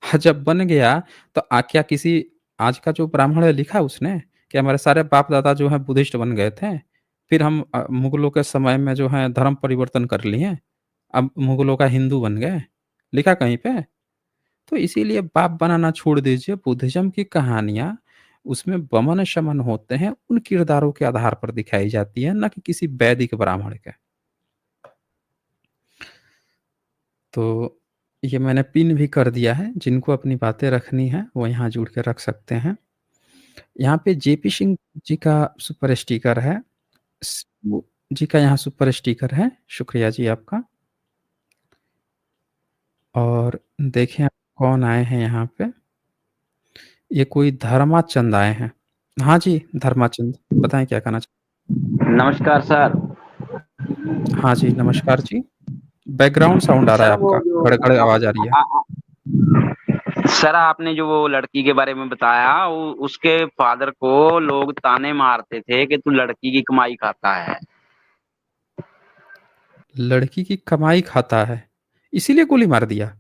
जब बन गया, तो क्या किसी आज का जो ब्राह्मण है लिखा उसने कि हमारे सारे बाप-दादा जो हैं बुद्धिस्ट बन गए थे। फिर हम मुगलों के समय में जो है धर्म परिवर्तन कर लिए, अब मुगलों का हिंदू बन गए, लिखा कहीं पे? तो इसीलिए बाप बनाना छोड़ दीजिए। बुद्धिज़्म की कहानियाँ, उसमें वमन-शमन होते हैं, उन किरदारों के आधार पर दिखाई जाती है, ना कि किसी वैदिक ब्राह्मण के। तो ये मैंने पिन भी कर दिया है, जिनको अपनी बातें रखनी है, वो यहाँ जुड़ के रख सकते हैं। यहाँ पे जेपी सिंह जी का सुपर स्टिकर है। स वो जी का यहाँ सुपर स्टिकर है, शुक्रिया जी आपका। और देखें आप कौन आए हैं यहाँ पे, ये कोई धर्माचंद आए हैं। हाँ जी, धर्माचंद, बताएँ क्या कहना चाह नमस्कार सर। हाँ जी, नमस्कार जी। बैकग्राउंड साउंड आ रहा सर है वो आपका, जो खड़-खड़ आवाज़ आ रही है। सर आपने जो वो लड़की के बारे में बताया, उसके फादर को लोग ताने मारते थे कि तू लड़की की कमाई खाता है। लड़की की कमाई खाता है, इसीलिए गोली मार दिया?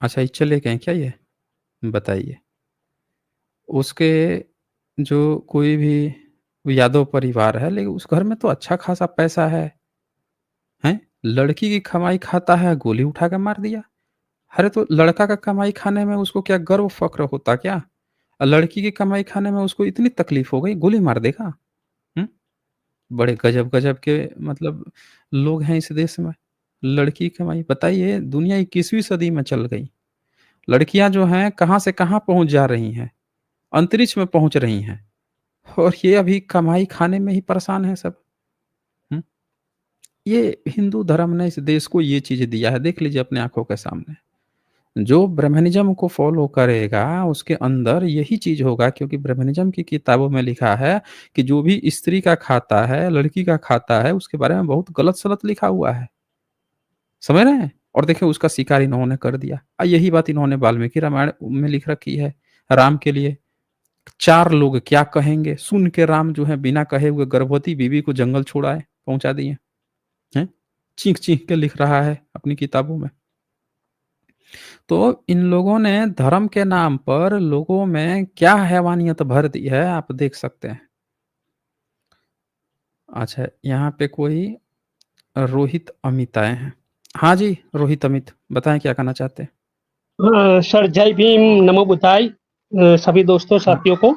अच्छा, ये चले गए क्या ये? बताइए। उसके जो कोई भी यादव परिवार है, लेकिन उस घर में तो अच्छा खासा पैसा है, हैं? लड़की की कमाई खाता है, गोली उठा के मार दिया। अरे तो लड़का का कमाई खाने में उसको क्या गर्व फ़क्र होता क्या? लड़की की कमाई खाने में उसको इतनी तकलीफ़ हो गई, गोली मार देगा? हुँ? बड़े गज़ब-गज़ब के मतलब लोग हैं इस देश में। लड़की की कमाई बताइए, दुनिया 21वीं सदी में चल गई। लड़कियाँ जो हैं कहाँ से कहाँ पहुँच जा रही हैं, अंतरिक्ष में पहुँच रही हैं और ये अभी कमाई खाने में ही परेशान हैं सब। हुँ? ये हिंदू धर्म ने इस देश को ये चीज़ दिया है, देख लीजिए अपनी आँखों के सामने। जो ब्रह्मनिज़्म को फ़ॉलो करेगा, उसके अंदर यही चीज़ होगा क्योंकि ब्रह्मनिज़्म की किताबों में लिखा है कि जो भी स्त्री का खाता है, लड़की का खाता है, उसके बारे में बहुत गलत-सलत लिखा हुआ है। समझ रहे हैं? और देखिए उसका शिकार इन्होंने कर दिया। यही बात इन्होंने वाल्मीकि रामायण में लिख रखी है, राम के लिए। 4 लोग क्या कहेंगे? सुन के राम जो है बिना कहे हुए गर्भवती बीवी को जंगल छोड़ आए, पहुँचा दिए। हैं? चीख-चीख के लिख रहा है अपनी किताबों में। तो इन लोगों ने धर्म के नाम पर लोगों में क्या हैवानियत भर दी है, आप देख सकते हैं। अच्छा, यहाँ पे कोई रोहित अमित आए हैं। हाँ जी, रोहित अमित, बताएँ क्या कहना चाहते हैं? सर जय भीम, नमो बुद्धाय सभी दोस्तों हाँ, साथियों को।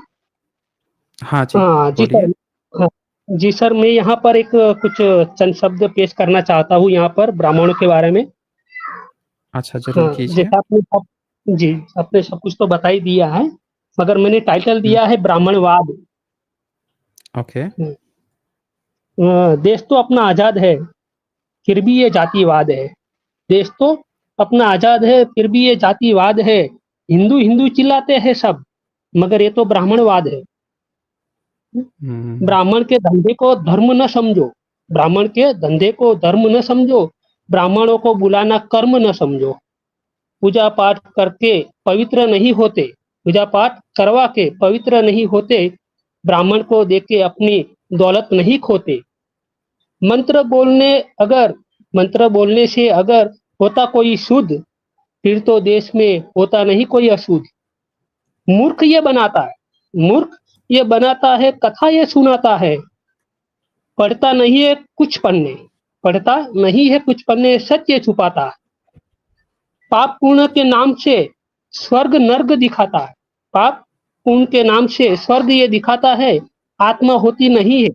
हाँ जी, जी बोलिए। सर। हाँ, जी सर, मैं यहाँ पर एक कुछ चंद शब्द पेश करना चाहता हूँ यहाँ पर ब्राह्मणों के बारे में। अच्छा, ज़रूर हाँ, कीजिए। जैसा आपने सब कुछ तो बता ही दिया है, मगर मैंने टाइटल हुँ, दिया है ब्राह्मणवाद। ओके। हुँ, देश तो अपना आज़ाद है, फिर भी ये जातिवाद है। देश तो अपना आज़ाद है, फिर भी ये जातिवाद है। हिंदू, हिंदू चिल्लाते हैं सब, मगर ये तो ब्राह्मणवाद है। हुँ, हुँ, हुँ। ब्राह्मण के धंधे को धर्म न समझो, ब्राह्मण के धंधे को धर्म न समझो, ब्राह्मणों को बुलाना कर्म न समझो। पूजा पाठ करके पवित्र नहीं होते, पूजा पाठ करवा के पवित्र नहीं होते, ब्राह्मण को देके अपनी दौलत नहीं खोते। मंत्र बोलने अगर मंत्र बोलने से अगर होता कोई शुद्ध, फिर तो देश में होता नहीं कोई अशुद्ध। मूर्ख ये बनाता है, मूर्ख ये बनाता है, कथा ये सुनाता है, पढ़ता नहीं है कुछ पन्ने, पढ़ता नहीं है कुछ पन्ने, सत्य छुपाता है। पाप पुण्य के नाम से स्वर्ग नर्क दिखाता है, पाप पुण्य के नाम से स्वर्ग ये दिखाता है, आत्मा होती नहीं है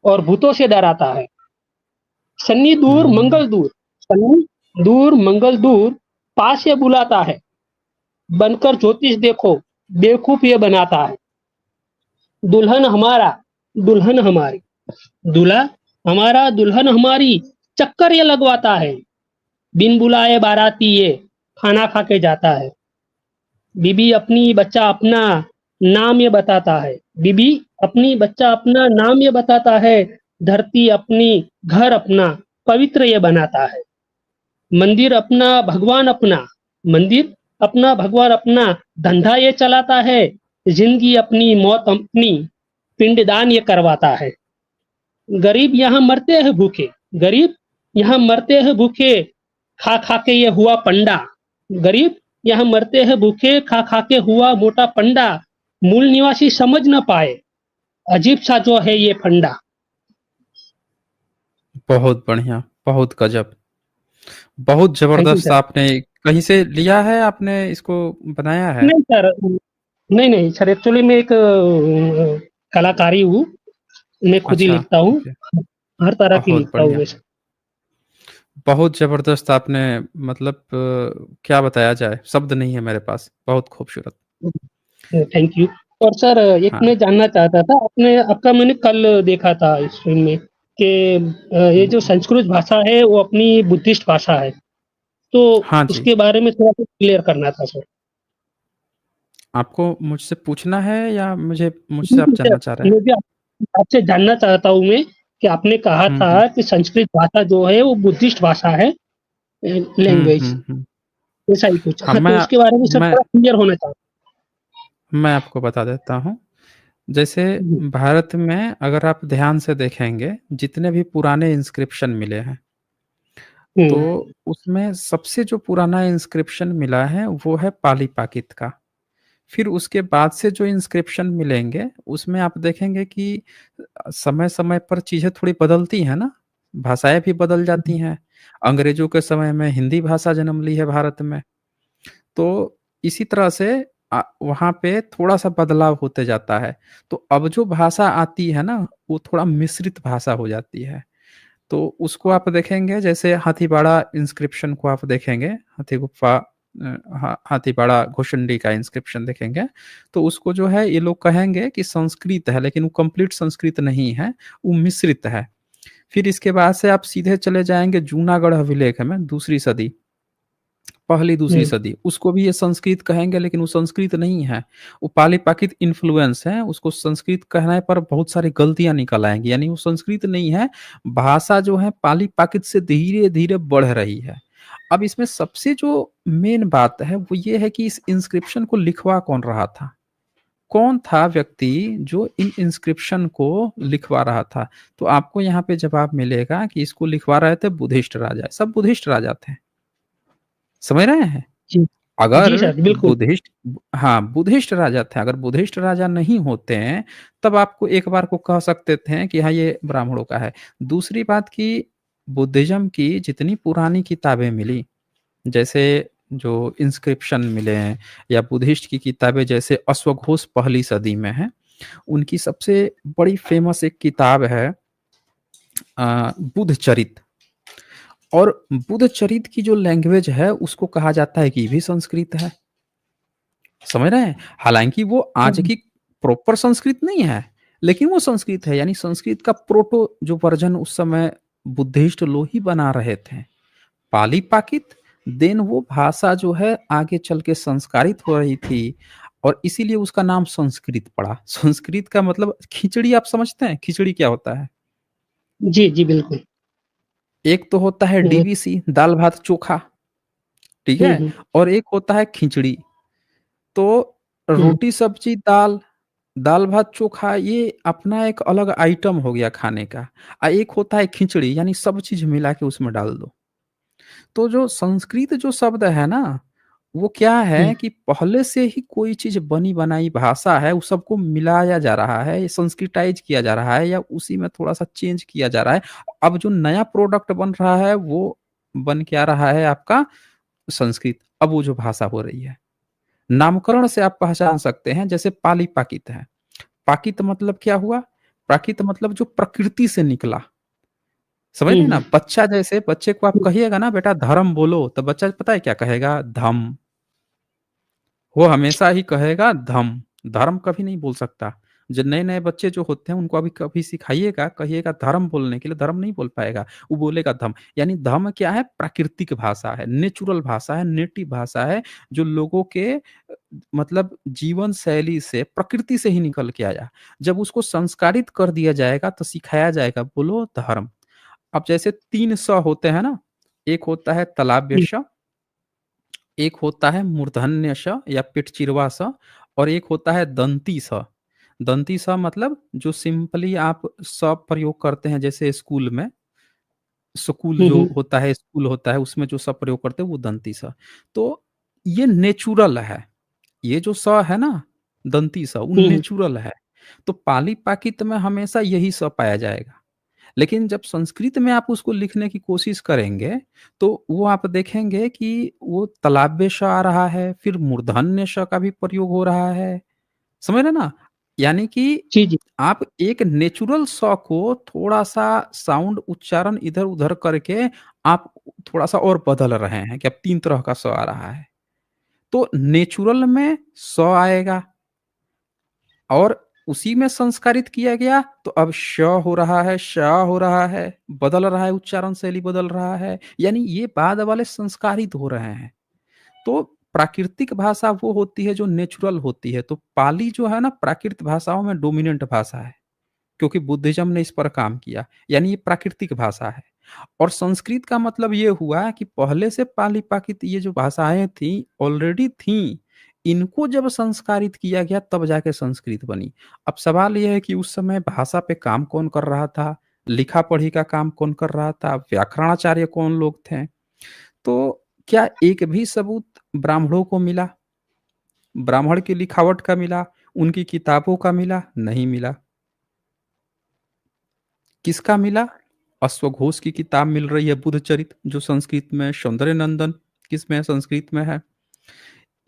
और भूतों से डराता है। शनि दूर हुँ, मंगल दूर, शनि दूर मंगल दूर, पास ये बुलाता है, बनकर ज्योतिष देखो, बेवकूफ ये बनाता है। दुल्हन हमारा, दुल्हन हमारी, दूल्हा हमारा, दुल्हन हमारी, चक्कर ये लगवाता है। बिन बुलाए बाराती ये खाना खा के जाता है। बीबी अपनी बच्चा अपना नाम ये बताता है, बीबी अपनी बच्चा अपना नाम ये बताता है। धरती अपनी घर अपना पवित्र ये बनाता है। मंदिर अपना भगवान अपना, मंदिर अपना भगवान अपना, धंधा ये चलाता है। जिंदगी अपनी मौत अपनी, पिंडदान ये करवाता है। गरीब यहाँ मरते हैं भूखे, गरीब यहाँ मरते हैं भूखे, खा खा के ये हुआ पंडा। गरीब यहाँ मरते हैं भूखे, खा खा के हुआ मोटा पंडा। मूल निवासी समझ न पाए, अजीब सा जो है ये फंडा। बहुत बढ़िया, बहुत गज़ब। बहुत थैंक यू ज़बरदस्त सर। आपने कहीं से लिया है आपने इसको बनाया है? नहीं सर, नहीं नहीं सर, एक्चुअली मैं एक कलाकारी हूँ, मैं खुद ही अच्छा, लिखता हूँ, ओके। हर तरह की बहुत लिखता हूँ बढ़िया। मैं। बहुत ज़बरदस्त आपने मतलब क्या बताया जाए, शब्द नहीं है मेरे पास, बहुत खूबसूरत। Thank you. और सर एक हाँ, मैं जानना चाहता था, आपने आपका मैंने कल देखा था स्ट्रीम में कि ये हुँ। जो संस्कृत भाषा है वो अपनी बुद्धिस्ट भाषा है, तो हाँ जी। उसके बारे में थोड़ा सा क्लियर करना था सर। आपको मुझसे पूछना है या मुझसे जी, आप जी सर, जानना चाह रहे हैं? मुझे आपसे जानना चाहता हूँ मैं कि आपने कहा हुँ, था हुँ। कि संस्कृत भाषा जो है वो बुद्धिस्ट भाषा है हुँ, लैंग्वेज हुँ, हुँ। ऐसा ही कुछ। हाँ, हाँ, तो उसके बारे में सर मैं थोड़ा क्लियर होना चाहता मैं आपको बता देता हूँ। जैसे हूँ। भारत में अगर आप ध्यान से देखेंगे, जितने भी पुराने इंस्क्रिप्शन मिले हैं, हुँ, तो उसमें सबसे जो पुराना इंस्क्रिप्शन मिला है, वो है पाली-पाकित का। फिर उसके बाद से जो इंस्क्रिप्शन मिलेंगे, उसमें आप देखेंगे कि समय-समय पर चीज़ें थोड़ी बदलती हैं ना, भाषाएँ भी बदल हुँ, जाती हैं। अंग्रेज़ों के समय में हिंदी भाषा जन्म ली है भारत में, तो इसी तरह से वहाँ पे थोड़ा-सा बदलाव होते जाता है। तो अब जो भाषा आती है ना, वो थोड़ा मिश्रित भाषा हो जाती है। तो उसको आप देखेंगे जैसे हाथीपाड़ा इंस्क्रिप्शन को आप देखेंगे, हाथीपाड़ा घोषुंडी का इंस्क्रिप्शन देखेंगे, तो उसको जो है ये लोग कहेंगे कि संस्कृत है, लेकिन वो कंप्लीट संस्कृत नहीं है, वो मिश्रित है। फिर इसके बाद से आप सीधे चले जाएँगे जूनागढ़ अभिलेख में दूसरी सदी, पहली दूसरी हुँ, सदी, उसको भी ये संस्कृत कहेंगे लेकिन वो संस्कृत नहीं है। वो पाली-प्राकृत इन्फ्लुएंस है, उसको संस्कृत कहने पर बहुत सारी गलतियाँ निकल आएँगी, यानी वो संस्कृत नहीं है, भाषा जो है पाली-प्राकृत से धीरे-धीरे बढ़ रही है। अब इसमें सबसे जो मेन बात है वो ये है कि इस इंस्क्रिप्शन को लिखवा कौन रहा था? कौन था व्यक्ति जो इन इंस्क्रिप्शन को लिखवा रहा था? तो आपको यहाँ पे जवाब मिलेगा कि इसको लिखवा रहे थे बुद्धिस्ट राजा, सब बुद्धिस्ट राजा थे। समझ रहे हैं? जी। अगर जी सर, बिल्कुल। बुद्धिस्ट राजा थे, अगर बुद्धिस्ट राजा नहीं होते हैं, तब आपको एक बार को कह सकते थे कि हाँ, ये ब्राह्मणों का है। दूसरी बात कि बुद्धिज़्म की जितनी पुरानी किताबें मिली, जैसे जो इंस्क्रिप्शन मिले हैं या बुद्धिस्ट की किताबें जैसे अश्वघोष पहली सदी में है, उनकी सबसे बड़ी फ़ेमस एक किताब है बुद्धचरित। और बुद्धचरित की जो लैंग्वेज है, उसको कहा जाता है कि ये भी संस्कृत है। समझ रहे हैं? हालाँकि वो आज हुँ, की प्रॉपर संस्कृत नहीं है, लेकिन वो संस्कृत है, यानी संस्कृत का प्रोटो जो वर्ज़न उस समय बुद्धिस्ट लोग ही बना रहे थे। पाली-प्राकृत, देन वो भाषा जो है आगे चल के संस्कारित हो रही थी और इसीलिए उसका नाम संस्कृत पड़ा। संस्कृत का मतलब खिचड़ी आप समझते हैं? खिचड़ी क्या होता है? जी, जी, बिल्कुल। एक तो होता है हुँ, डीवीसी, दाल-भात-चोखा, ठीक हुँ, है? हुँ, और एक होता है खिचड़ी। तो हुँ, रोटी, सब्जी, दाल, दाल-भात चोखा ये अपना एक अलग आइटम हो गया खाने का। एक होता है खिचड़ी यानी सब चीज़ मिला के उसमें डाल दो। तो जो संस्कृत जो शब्द है ना, वो क्या हुँ, है कि पहले से ही कोई चीज़ बनी-बनाई भाषा है, उस सबको मिलाया जा रहा है, संस्कृताइज़ किया जा रहा है या उसी में थोड़ा-सा चेंज किया जा रहा है। अब जो नया प्रोडक्ट बन रहा है, वो बन क्या रहा है आपका संस्कृत। अब वो जो भाषा हो रही है। नामकरण से आप पहचान सकते हैं जैसे पाली-प्राकृत है। प्राकृत मतलब क्या हुआ? प्राकृत मतलब जो प्रकृति से निकला, समझ हुँ, रहे हैं ना? हुँ, बच्चा जैसे बच्चे को आप हुँ, कहिएगा ना बेटा धर्म बोलो, तो बच्चा पता है क्या कहेगा? धम। वो हमेशा ही कहेगा धम, धर्म कभी नहीं बोल सकता। जो नए-नए बच्चे जो होते हैं उनको अभी कभी सिखाइएगा, कहिएगा धर्म बोलने के लिए, धर्म नहीं बोल पाएगा, वो बोलेगा धम। यानी धम क्या है? प्राकृतिक भाषा है, नेचुरल भाषा है, नेटिव भाषा है, जो लोगों के मतलब जीवन शैली से, प्रकृति से ही निकल के आया। जब उसको संस्कारित कर दिया जाएगा तो सिखाया जाएगा बोलो धर्म। अब जैसे 3 स होते हैं ना, एक होता है तालव्य हुँ, श, एक होता है मूर्धन्य श या पिटचिरवा स और एक होता है दंती स। दंती स मतलब जो सिंपली आप स प्रयोग करते हैं जैसे स्कूल में, हुँ, हुँ, स्कूल होता है उसमें जो स प्रयोग करते हैं वो दंती स। तो ये नेचुरल है। ये जो स है ना, दंती स वो हुँ, नेचुरल है। तो पाली-प्राकृत में हमेशा यही स पाया जाएगा। लेकिन जब संस्कृत में आप उसको लिखने की कोशिश करेंगे, तो वो आप देखेंगे कि वो तालव्य श आ रहा है, फिर मूर्धन्य श का भी प्रयोग हो रहा है। समझ रहे हैं ना? यानी कि जी, जी, आप एक नेचुरल स को थोड़ा-सा साउंड उच्चारण इधर-उधर करके आप थोड़ा-सा और बदल रहे हैं कि अब 3 तरह का स आ रहा है। तो नेचुरल में स आएगा और उसी में संस्कारित किया गया तो अब श हो रहा है, श हो रहा है, बदल रहा है, उच्चारण शैली बदल रहा है, यानी ये बाद वाले संस्कारित हो रहे हैं। तो प्राकृतिक भाषा वो होती है जो नेचुरल होती है, तो पाली जो है ना प्राकृत भाषाओं में डोमिनेंट भाषा है, क्योंकि बुद्धिज्म ने इस पर काम किया, यानी ये प्राकृतिक भाषा है। और संस्कृत का मतलब ये हुआ कि पहले से पाली प्राकृत ये जो भाषाएं थी ऑलरेडी थी, इनको जब संस्कारित किया गया तब जाके संस्कृत बनी। अब सवाल यह है कि उस समय भाषा पे काम कौन कर रहा था, लिखा पढ़ी का काम कौन कर रहा था, व्याकरणाचार्य कौन लोग थे। तो क्या एक भी सबूत ब्राह्मणों को मिला, ब्राह्मण की लिखावट का मिला, उनकी किताबों का मिला? नहीं मिला। किसका मिला? अश्वघोष की किताब मिल रही है बुद्ध चरित, जो संस्कृत में, सौंदर्य नंदन किस में है? संस्कृत में है।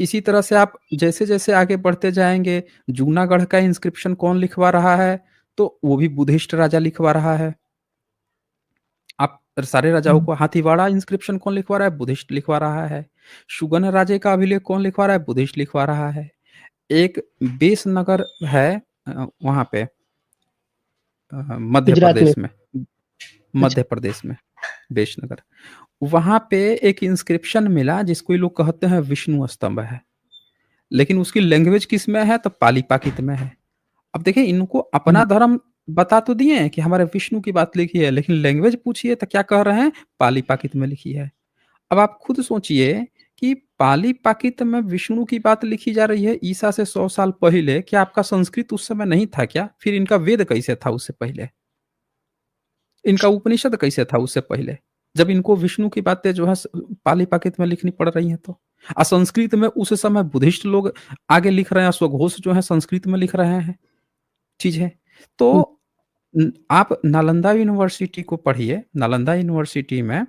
इसी तरह से आप जैसे जैसे आगे बढ़ते जाएंगे, जूनागढ़ का इंस्क्रिप्शन कौन लिखवा रहा है? तो वो भी बुद्धिस्ट राजा लिखवा रहा है। आप सारे राजाओं को हाथीवाड़ा इंस्क्रिप्शन कौन लिखवा रहा है? बुद्धिस्ट लिखवा रहा है। सुगन राजे का अभिलेख कौन लिखवा रहा है? बुद्धिस्ट लिखवा रहा है। एक बेस नगर है वहां पे मध्य गुजरात में। प्रदेश में, मध्य प्रदेश में बेशनगर, वहां पे एक इंस्क्रिप्शन मिला जिसको ये लोग कहते हैं विष्णु स्तंभ है, लेकिन उसकी लैंग्वेज किस में है? तो पाली पाकित में है। अब देखिए, इनको अपना धर्म बता तो दिए हैं कि हमारे विष्णु की बात लिखी है, लेकिन लैंग्वेज पूछिए तो क्या कह रहे हैं? पाली पाकित में लिखी है। अब आप खुद सोचिए कि पाली पाकित में विष्णु की बात लिखी जा रही है ईसा से 100 साल पहले, क्या आपका संस्कृत उस समय नहीं था क्या? फिर इनका वेद कैसे था उससे पहले? इनका उपनिषद कैसे था उससे पहले, जब इनको विष्णु की बातें जो है पाली पाकित में लिखनी पड़ रही हैं? तो संस्कृत में उस समय बुद्धिस्ट लोग आगे लिख रहे हैं, स्वघोष जो है संस्कृत में लिख रहे हैं चीज है। तो आप नालंदा यूनिवर्सिटी को पढ़िए। नालंदा यूनिवर्सिटी में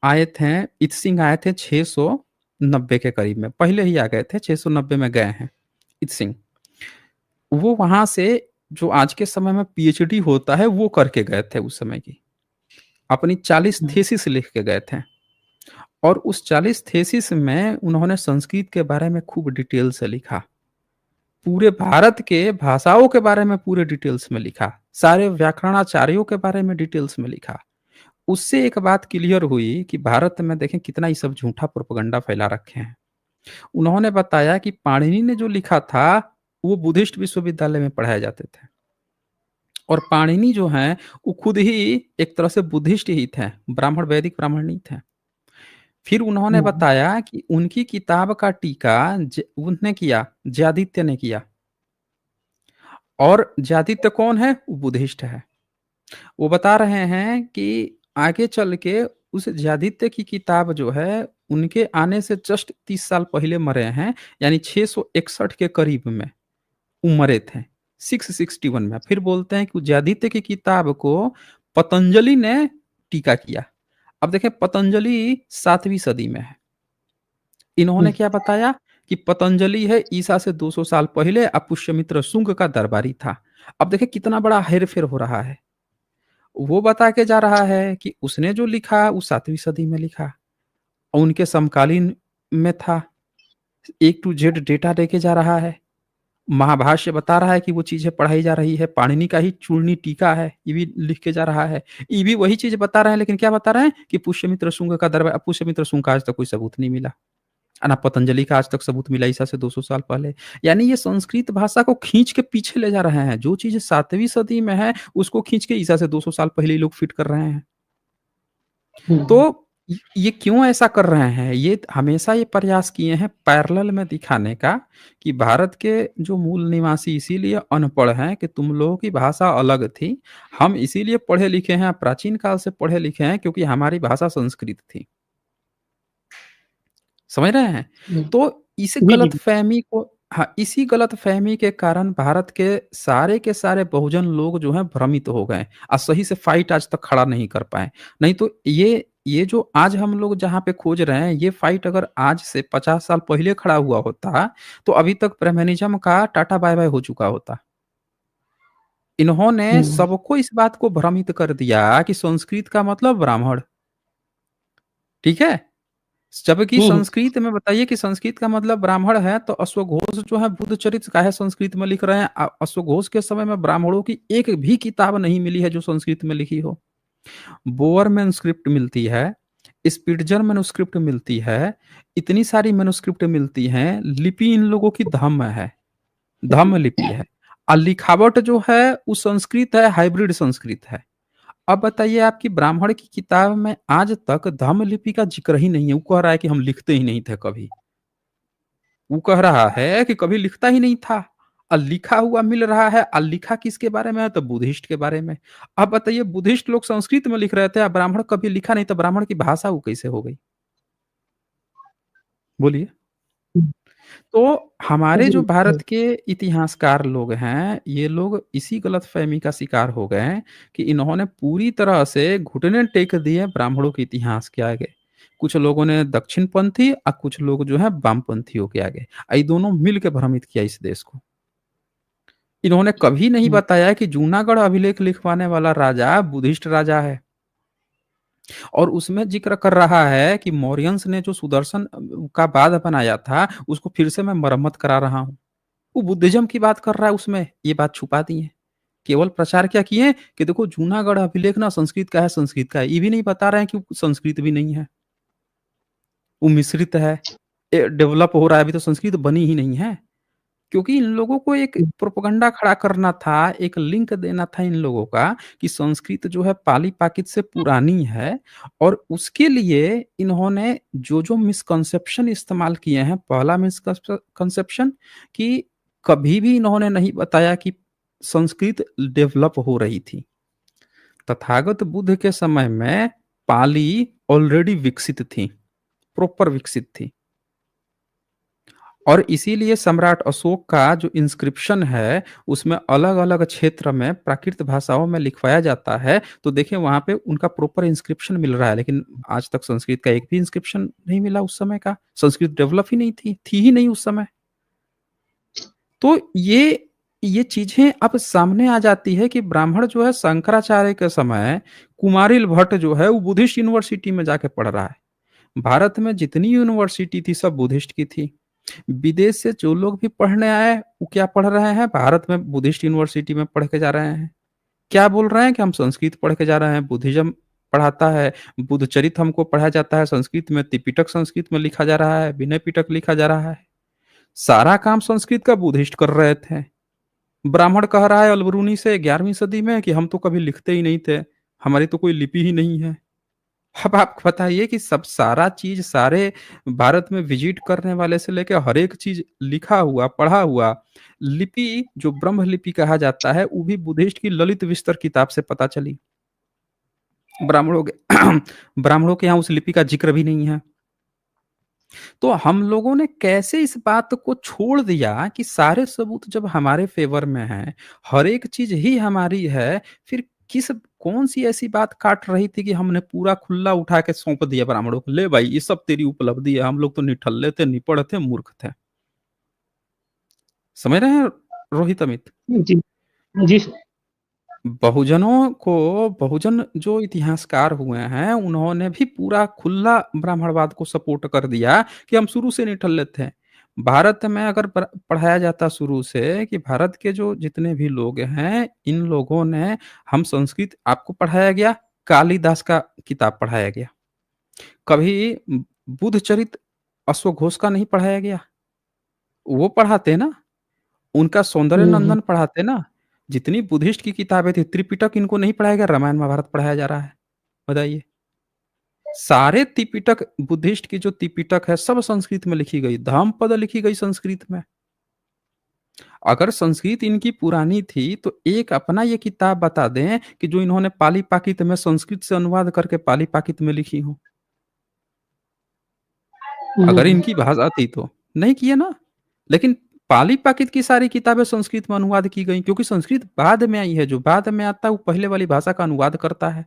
आए थे इत्सिंग, आए थे 690 के करीब में, पहले ही आ गए थे, 690 में गए हैं इत्सिंग। वो वहां से जो आज के समय में पीएचडी होता है वो करके गए थे उस समय की, अपनी 40 थीसिस लिख के गए थे। और उस 40 थीसिस में उन्होंने संस्कृत के बारे में खूब डिटेल से लिखा, पूरे भारत के भाषाओं के बारे में पूरे डिटेल्स में लिखा, सारे व्याकरणाचार्यों के बारे में डिटेल्स में लिखा। उससे एक बात क्लियर हुई कि भारत में देखें कितना ये सब झूठा प्रोपगंडा फैला रखे हैं। उन्होंने बताया कि पाणिनि ने जो लिखा था वो बुद्धिस्ट विश्वविद्यालय में पढ़ाए जाते थे, और पाणिनि जो हैं वो खुद ही एक तरह से बुद्धिस्ट ही थे, ब्राह्मण, वैदिक ब्राह्मण नहीं थे। फिर उन्होंने बताया कि उनकी किताब का टीका उनने किया, ज्यादित्य ने किया, और ज्यादित्य कौन है? वो बुद्धिस्ट है। वो बता रहे हैं कि आगे चल के उस ज्यादित्य की किताब जो है उनके आने से जस्ट 30 साल पहले मरे हैं, यानी 661 के करीब में मरे थे, 661 में। फिर बोलते हैं कि ज्यादित्य की किताब को पतंजलि ने टीका किया। अब देखें, पतंजलि 7वीं सदी में है। इन्होंने क्या बताया कि पतंजलि है ईसा से 200 साल पहले, अब पुष्यमित्र शुंग का दरबारी था। अब देखें कितना बड़ा हेरफेर हो रहा है। वो बता के जा रहा है कि उसने जो लिखा वो 7वीं सदी में लिखा और उनके समकालीन में था, A to Z डेटा देके जा रहा है। महाभाष्य बता रहा है कि वो चीजें पढ़ाई जा रही है, पाणिनि का ही चूर्णी टीका है ये भी लिख के जा रहा है, ये भी वही चीज बता रहे हैं। लेकिन क्या बता रहे हैं कि पुष्यमित्र शुंग का दरबार। पुष्यमित्र शुंग का आज तक कोई सबूत नहीं मिला, ना पतंजलि का आज तक सबूत मिला ईसा से 200 साल पहले। यानी ये संस्कृत भाषा को खींच के पीछे ले जा रहे हैं, जो चीज 7वीं सदी में है उसको खींच के ईसा से 200 साल पहले ही लोग फिट कर रहे हैं। तो ये क्यों ऐसा कर रहे हैं? ये हमेशा ये प्रयास किए हैं पैरेलल में दिखाने का कि भारत के जो मूल निवासी इसीलिए अनपढ़ हैं कि तुम लोगों की भाषा अलग थी, हम इसीलिए पढ़े लिखे हैं, प्राचीन काल से पढ़े लिखे हैं क्योंकि हमारी भाषा संस्कृत थी। समझ रहे हैं? तो इस गलतफहमी को, हाँ, इसी गलतफहमी के कारण भारत के सारे बहुजन लोग जो हैं भ्रमित हो गए और सही से फाइट आज तक खड़ा नहीं कर पाए। नहीं तो ये जो आज हम लोग जहाँ पे खोज रहे हैं, ये फाइट अगर आज से 50 साल पहले खड़ा हुआ होता तो अभी तक ब्राह्मणिज्म का टाटा बाय बाय हो चुका होता। इन्होंने सबको इस बात को भ्रमित कर दिया कि संस्कृत का मतलब ब्राह्मण, ठीक है? जबकि संस्कृत में बताइए कि संस्कृत का मतलब ब्राह्मण है, तो अश्वघोष जो है बुद्ध चरित्र काहे संस्कृत में लिख रहे हैं? अश्वघोष के समय में ब्राह्मणों की एक भी किताब नहीं मिली है जो संस्कृत में लिखी हो। बोअर मैनस्क्रिप्ट मिलती है, स्पिट्ज़र मैन्युस्क्रिप्ट मिलती है, इतनी सारी मैन्युस्क्रिप्ट मिलती हैं, लिपि इन लोगों की धम्म है, धम्म लिपि है। लिखावट जो है वो संस्कृत है, हाइब्रिड संस्कृत है। अब बताइए आपकी ब्राह्मण की किताब में आज तक धम्म लिपि का ज़िक्र ही नहीं है, वो कह रहा है कि हम लिखते ही नहीं थे कभी। वो कह रहा है कि कभी लिखता ही नहीं था। लिखा हुआ मिल रहा है, लिखा किसके बारे में है? तो बुद्धिस्ट के बारे में। अब बताइए बुद्धिस्ट लोग संस्कृत में लिख रहे थे, ब्राह्मण कभी लिखा नहीं, तो ब्राह्मण की भाषा वो कैसे हो गई? बोलिए। तो हमारे जो जी, भारत के इतिहासकार लोग हैं, ये लोग इसी गलतफ़हमी का शिकार हो गए हैं कि इन्होंने पूरी तरह से घुटने टेक दिए ब्राह्मणों के इतिहास के आगे। कुछ लोगों ने दक्षिणपंथी कुछ लोग जो हैं वामपंथियों के आगे। ये दोनों मिल के भ्रमित किया इस देश को। इन्होंने कभी नहीं हुँ, बताया कि जूनागढ़ अभिलेख लिखवाने वाला राजा बुद्धिस्ट राजा है। और उसमें ज़िक्र कर रहा है कि मौर्यंस ने जो सुदर्शन का बाँध बनाया था, उसको फिर से मैं मरम्मत करा रहा हूँ। वो बुद्धिज़्म की बात कर रहा है उसमें, ये बात छुपा दी है। केवल प्रचार क्या किए कि देखो जूनागढ़ अभिलेख ना संस्कृत का है, संस्कृत का है। ये भी नहीं बता रहे हैं कि वो संस्कृत भी नहीं है, वो मिश्रित है। डेवलप हो रहा है, अभी तो संस्कृत बनी ही नहीं है। क्योंकि इन लोगों को एक हुँ, प्रोपेगेंडा खड़ा करना था, एक लिंक देना था इन लोगों का कि संस्कृत जो है पाली-प्राकृत से पुरानी है और उसके लिए इन्होंने जो-जो मिसकंसेप्शन इस्तेमाल किए हैं, पहला कंसेप्शन कि कभी भी इन्होंने नहीं बताया कि संस्कृत डेवलप हो रही थी। तथागत बुद्ध के समय में पाली ऑलरेडी विकसित थी, प्रॉपर विकसित थी। और इसीलिए सम्राट अशोक का जो इंस्क्रिप्शन है, उसमें अलग-अलग क्षेत्र में प्राकृत भाषाओं में लिखवाया जाता है, तो देखिए वहाँ पे उनका प्रॉपर इंस्क्रिप्शन मिल रहा है, लेकिन आज तक संस्कृत का एक भी इंस्क्रिप्शन नहीं मिला उस समय का। संस्कृत डेवलप ही नहीं थी ही नहीं उस समय। तो ये चीज़ें अब सामने आ जाती है कि ब्राह्मण जो है शंकराचार्य के समय कुमारिल भट्ट जो है वो बुद्धिस्ट यूनिवर्सिटी में जाके पढ़ रहा है। भारत में जितनी यूनिवर्सिटी थी सब बुद्धिस्ट की थी। विदेश से जो लोग भी पढ़ने आए, वो क्या पढ़ रहे हैं? भारत में बुद्धिस्ट यूनिवर्सिटी में पढ़ के जा रहे हैं। क्या बोल रहे हैं कि हम संस्कृत पढ़ के जा रहे हैं, बुद्धिज़्म पढ़ाता है, बुद्धचरित हमको पढ़ाया जाता है संस्कृत में, त्रिपिटक संस्कृत में लिखा जा रहा है, विनय पिटक लिखा जा रहा है। सारा काम संस्कृत का बुद्धिस्ट कर रहे थे। ब्राह्मण कह रहा है अलबरूनी से 11वीं सदी में कि हम तो कभी लिखते ही नहीं थे, हमारी तो कोई लिपि ही नहीं है। अब आप बताइए कि सब सारा चीज़ सारे भारत में विज़िट करने वाले से लेके हर एक चीज़ लिखा हुआ, पढ़ा हुआ, लिपि जो ब्रह्म लिपि कहा जाता है, वो भी बुद्धिस्ट की ललित विस्तर किताब से पता चली। ब्राह्मणों के ब्राह्मणों के यहाँ उस लिपि का ज़िक्र भी नहीं है। तो हम लोगों ने कैसे इस बात को छोड़ दिया कि सारे सबूत जब हमारे फ़ेवर में हैं, हर एक चीज़ ही हमारी है, फिर कौन-सी ऐसी बात काट रही थी कि हमने पूरा खुल्ला उठा के सौंप दिया ब्राह्मणों को, ले भाई ये सब तेरी उपलब्धि है, हम लोग तो निठल्ले थे, निपड़ थे, मूर्ख थे। समझ रहे हैं रोहित अमित? जी, जी सर। बहुजन जो इतिहासकार हुए हैं, उन्होंने भी पूरा खुला ब्राह्मणवाद को सपोर्ट कर दिया कि हम शुरू से निठल्ले थे। भारत में अगर पढ़ाया जाता शुरू से कि भारत के जो जितने भी लोग हैं, इन लोगों ने हम संस्कृत आपको पढ़ाया गया, कालिदास का किताब पढ़ाया गया। कभी बुद्धचरित अश्वघोष का नहीं पढ़ाया गया, वो पढ़ाते ना। उनका सौंदर्य हुँ, हुँ, नंदन पढ़ाते ना, जितनी बुद्धिस्ट की किताबें थी, त्रिपिटक इनको नहीं पढ़ाया गया, रामायण महाभारत पढ़ाया जा रहा है, बताइए। सारे त्रिपिटक बुद्धिस्ट की जो त्रिपिटक है, सब संस्कृत में लिखी गई, धम्मपद लिखी गई संस्कृत में। अगर संस्कृत इनकी पुरानी थी, तो एक अपना ये किताब बता दें कि जो इन्होंने पाली-प्राकृत में संस्कृत से अनुवाद करके पाली-प्राकृत में लिखी हो, हुँ, अगर हुँ, इनकी भाषा थी तो। नहीं किए ना, लेकिन पाली-प्राकृत की सारी किताबें संस्कृत में अनुवाद की गई क्योंकि संस्कृत बाद में आई है, जो बाद में आता है वो पहले वाली भाषा का अनुवाद करता है।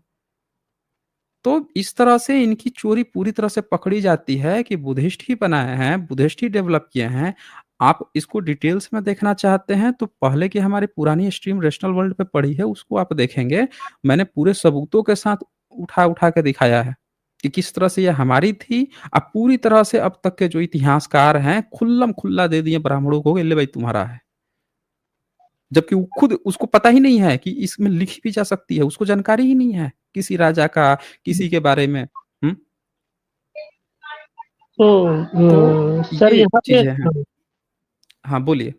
तो इस तरह से इनकी चोरी पूरी तरह से पकड़ी जाती है कि बुद्धिस्ट ही बनाए हैं, बुद्धिस्ट ही डेवलप किए हैं। आप इसको डिटेल्स में देखना चाहते हैं तो पहले की हमारी पुरानी स्ट्रीम रेशनल वर्ल्ड पे पड़ी है, उसको आप देखेंगे। मैंने पूरे सबूतों के साथ उठा-उठा के दिखाया है कि किस तरह से ये हमारी थी। अब पूरी तरह से अब तक के जो इतिहासकार हैं, खुल्लम-खुल्ला दे दिए ब्राह्मणों को, ले भाई तुम्हारा है। जबकि वो खुद उसको पता ही नहीं है कि इसमें लिखी भी जा सकती है, उसको जानकारी ही नहीं है, किसी राजा का, किसी के बारे में। हुँ? तो सर ये यहाँ पे चीज़ें हैं। हाँ, बोलिए।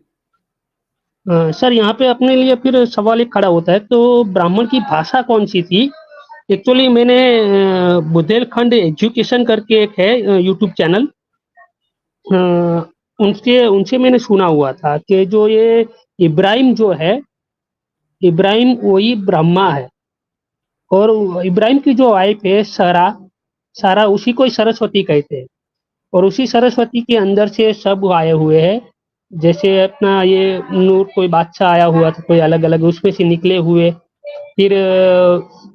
सर यहाँ पे अपने लिए फिर सवाल एक खड़ा होता है, तो ब्राह्मण की भाषा कौन-सी थी? एक्चुअली मैंने बुंदेलखंड एजुकेशन करके एक है यूट्यूब चैनल, अ, उनके उनसे मैंने सुना हुआ था कि जो ये इब्राहिम जो है, इब्राहिम वही ब्रह्मा है, और इब्राहिम की जो वाइफ है सारा, सारा उसी को ही सरस्वती कहते हैं, और उसी सरस्वती के अंदर से सब आए हुए हैं। जैसे अपना ये नूह, कोई बादशाह आया हुआ था, कोई अलग-अलग उसमें से निकले हुए। फिर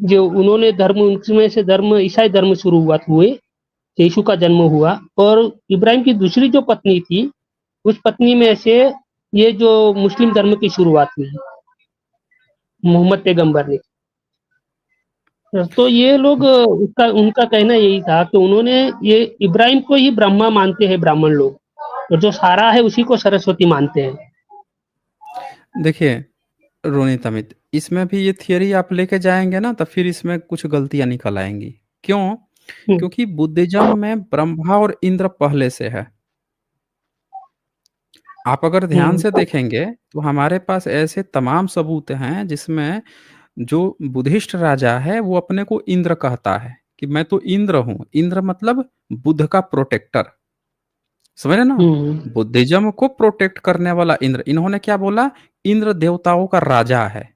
जो उन्होंने धर्म, उनमें से धर्म ईसाई धर्म शुरू हुए, यीशु का जन्म हुआ, और इब्राहिम की दूसरी जो पत्नी थी, उस पत्नी में से ये जो मुस्लिम धर्म की शुरुआत हुई, मोहम्मद पैगंबर ने। तो ये लोग उसका उनका कहना यही था कि उन्होंने ये इब्राहिम को ही ब्रह्मा मानते हैं ब्राह्मण लोग, और जो सारा है उसी को सरस्वती मानते हैं। देखिए, रोनित अमित, इसमें भी ये थियरी आप लेके जाएँगे ना, तो फिर इसमें कुछ गलतियाँ निकल आएँगी। क्यों? हुँ, क्योंकि बुद्धिज़्म में ब्रह्मा और इंद्र पहले से है। आप अगर ध्यान हुँ, से देखेंगे, तो हमारे पास ऐसे तमाम सबूत हैं, जिसमें जो बुद्धिस्ट राजा है, वो अपने को इंद्र कहता है, कि मैं तो इंद्र हूँ। इंद्र मतलब बुद्ध का प्रोटेक्टर, समझ रहे ना? हुँ, बुद्धिज़्म को प्रोटेक्ट करने वाला इंद्र। इन्होंने क्या बोला? इंद्र देवताओं का राजा है।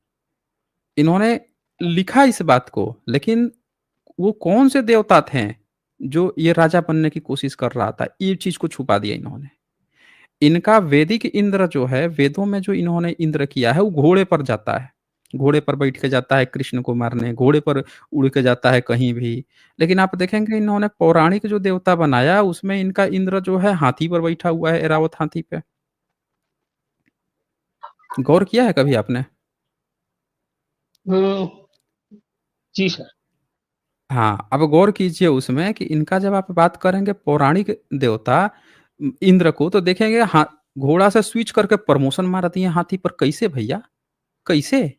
इन्होंने लिखा इस बात को, लेकिन वो कौन से देवता थे, जो ये राजा बनने की कोशिश कर रहा था? ये चीज़ को छुपा दिया इन्होंने। इनका वैदिक इंद्र जो है, वेदों में जो इन्होंने इंद्र किया है, वो घोड़े पर जाता है। घोड़े पर बैठ के जाता है कृष्ण को मारने, घोड़े पर उड़ के जाता है कहीं भी। लेकिन आप देखेंगे इन्होंने पौराणिक जो देवता बनाया, उसमें इनका इंद्र जो है हाथी पर बैठा हुआ है, ऐरावत हाथी पे। गौर किया है कभी आपने? हुँ, जी सर। हाँ, अब गौर कीजिए उसमें कि इनका जब आप बात करेंगे पौराणिक देवता इंद्र को, तो देखेंगे घोड़ा से स्विच करके प्रमोशन मार दिए हाथी पर। कैसे भैया? कैसे?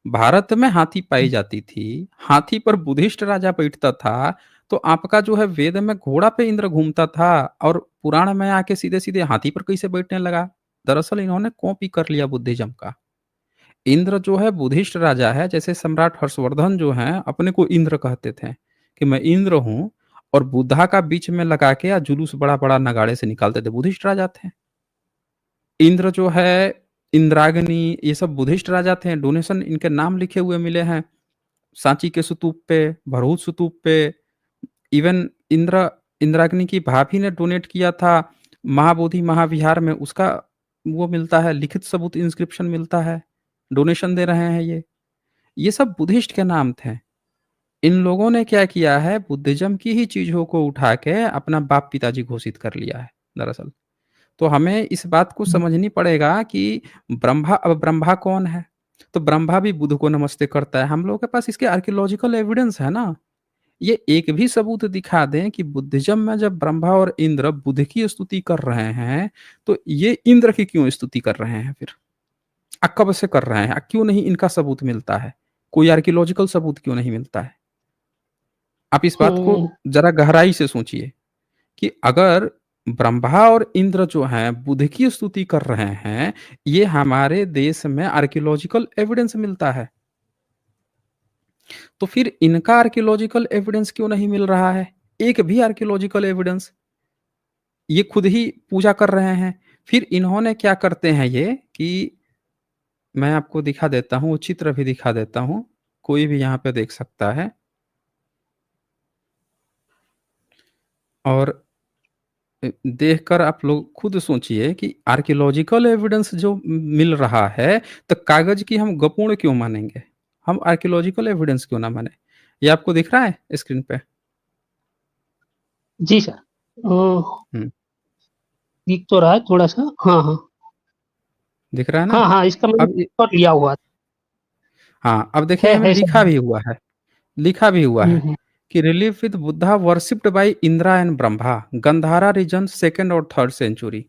भारत में हाथी पाई जाती थी, हाथी पर बुद्धिस्ट राजा बैठता था, तो आपका जो है वेद में घोड़ा पे इंद्र घूमता था, और पुराण में आके सीधे-सीधे हाथी पर कैसे बैठने लगा? दरअसल इन्होंने कॉपी कर लिया बुद्धिज़्म का। इंद्र जो है बुद्धिस्ट राजा है, जैसे सम्राट हर्षवर्धन जो हैं, अपने को इंद्र कहते थे, कि मैं इंद्र हूँ, और बुद्धा का बीच में लगा के जुलूस बड़ा-बड़ा नगाड़े से निकालते थे, बुद्धिस्ट राजा थे। इंद्र जो है, इंद्राग्नि, ये सब बुद्धिस्ट राजा थे, डोनेशन इनके नाम लिखे हुए मिले हैं। सांची के स्तूप पे, भरहूत स्तूप पे, इवन इंद्राग्नि की भाभी ने डोनेट किया था महाबोधि महाविहार में, उसका वो मिलता है, लिखित सबूत, इंस्क्रिप्शन मिलता है। डोनेशन दे रहे हैं ये। ये सब बुद्धिस्ट के नाम थे। इन लोगों ने क्या किया है, बुद्धिज़्म की ही चीज़ों को उठा के अपना बाप पिताजी घोषित कर लिया है, दरअसल। तो हमें इस बात को समझनी पड़ेगा कि ब्रह्मा कौन है? तो ब्रह्मा भी बुध को नमस्ते करता है। हम लोगों के पास इसके आर्कियोलॉजिकल एविडेंस है ना। ये एक भी सबूत दिखा दें कि बुद्धिज़्म में जब ब्रह्मा और इंद्र बुध की स्तुति कर रहे हैं, तो ये इंद्र की क्यों स्तुति कर रहे हैं फिर? कब से कर रहे हैं? क्यों नहीं इनका सबूत मिलता है? कोई आर्कियोलॉजिकल सबूत क्यों नहीं मिलता है? आप इस बात को हुँ, ज़रा गहराई से सोचिए, कि अगर ब्रह्मा और इंद्र जो हैं बुध की स्तुति कर रहे हैं, ये हमारे देश में आर्कियोलॉजिकल एविडेंस मिलता है। तो फिर इनका आर्कियोलॉजिकल एविडेंस क्यों नहीं मिल रहा है? एक भी आर्कियोलॉजिकल एविडेंस। ये खुद ही पूजा कर रहे हैं। फिर इन्होंने क्या करते हैं ये, कि मैं आपको दिखा देता हूँ, वो चित्र भी दिखा देता हूँ। कोई भी यहाँ पे देख सकता है, और देखकर आप लोग खुद सोचिए कि आर्कियोलॉजिकल एविडेंस जो मिल रहा है, तो कागज़ की हम गपूण क्यों मानेंगे? हम आर्कियोलॉजिकल एविडेंस क्यों ना मानें? ये आपको दिख रहा है स्क्रीन पे? जी सर। हुँ, दिख तो रहा है थोड़ा-सा। हाँ, हाँ। दिख रहा है ना? हाँ, हाँ, इसका मैंने अब ये स्क्रीनशॉट लिया हुआ हाँ, अब देखिए हमें है सर। लिखा भी हुआ हुँ, है हुँ। कि relief with Buddha worshipped by Indra and Brahma, Gandhara region 2nd और 3rd century,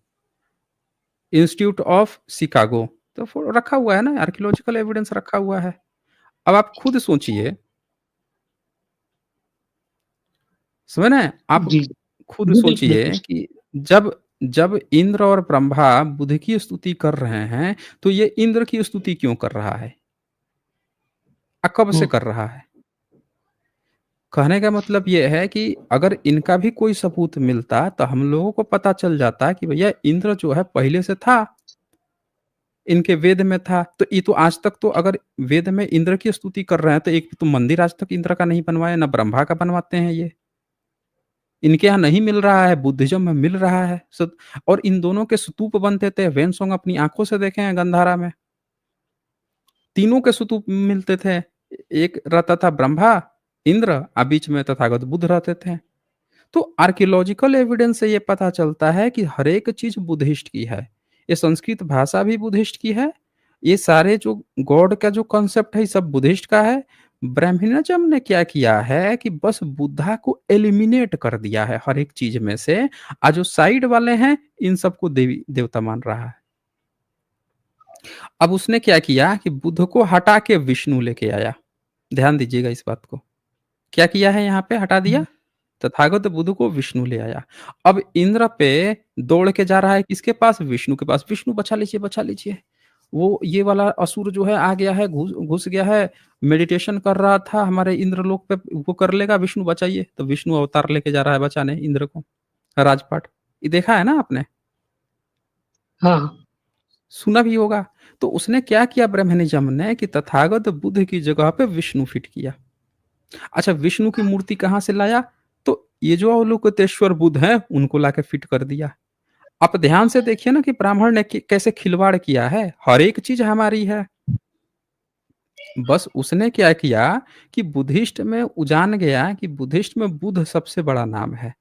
institute of Chicago. तो रखा हुआ है ना, आर्कियोलॉजिकल एविडेंस रखा हुआ है। अब आप खुद सोचिए, समझ रहे हैं? आप जी। खुद जी, बिल्कुल, बिल्कुल। सोचिए कि जब जब इंद्र और ब्रह्मा बुध की स्तुति कर रहे हैं, तो ये इंद्र की स्तुति क्यों कर रहा है? कब से हुँ, कर रहा है? कहने का मतलब ये है कि अगर इनका भी कोई सबूत मिलता, तो हम लोगों को पता चल जाता कि भैया इंद्र जो है पहले से था, इनके वेद में था। तो ये तो आज तक तो अगर वेद में इंद्र की स्तुति कर रहे हैं, तो एक तो मंदिर आज तक इंद्र का नहीं बनवाया, ना ब्रह्मा का बनवाते हैं ये। इनके यहाँ नहीं मिल रहा है, बुद्धिज़्म में मिल रहा है। और इन दोनों के स्तूप बनते थे, वेनसोंग अपनी आँखों से देखे हैं गंधारा में। तीनों के स्तूप मिलते थे। एक रहता था ब्रह्मा, इंद्र बीच में तथागत बुद्ध रहते थे। तो आर्कियोलॉजिकल एविडेंस से ये पता चलता है कि हर एक चीज़ बुद्धिस्ट की है। ये संस्कृत भाषा भी बुद्धिस्ट की है। ये सारे जो गॉड का जो कॉन्सेप्ट है, ये सब बुद्धिस्ट का है। ब्राह्मणिज्म ने क्या किया है कि बस बुद्धा को एलिमिनेट कर दिया है हर एक चीज़ में से। जो साइड वाले हैं, इन सबको देवी देवता मान रहा है। अब उसने क्या किया कि बुद्ध को हटा के विष्णु लेके आया। ध्यान दीजिएगा इस बात को। क्या किया है यहाँ पे? हटा दिया। हुँ, तथागत बुद्ध को विष्णु ले आया। अब इंद्र पे दौड़ के जा रहा है किसके पास? विष्णु के पास। विष्णु बचा लीजिए, बचा लीजिए। वो ये वाला असुर जो है आ गया है, घुस घुस गया है, मेडिटेशन कर रहा था हमारे इंद्रलोक पे, वो कर लेगा, विष्णु बचाइए। तो विष्णु अवतार लेके जा रहा है बचाने इंद्र को, राजपाट। ये देखा है ना आपने? हाँ, हाँ। सुना भी होगा। तो उसने क्या किया ब्रह्मनिज्म ने कि तथागत बुद्ध की जगह पे विष्णु फिट किया। अच्छा, विष्णु की मूर्ति कहाँ से लाया? तो ये जो अवलोकितेश्वर बुद्ध हैं, उनको लाके फिट कर दिया। आप ध्यान से देखिए ना कि ब्राह्मण ने कैसे खिलवाड़ किया है। हर एक चीज हमारी है। बस उसने क्या किया कि बुद्धिस्ट में उजान गया कि बुद्धिस्ट में बुद्ध सबसे बड़ा नाम है।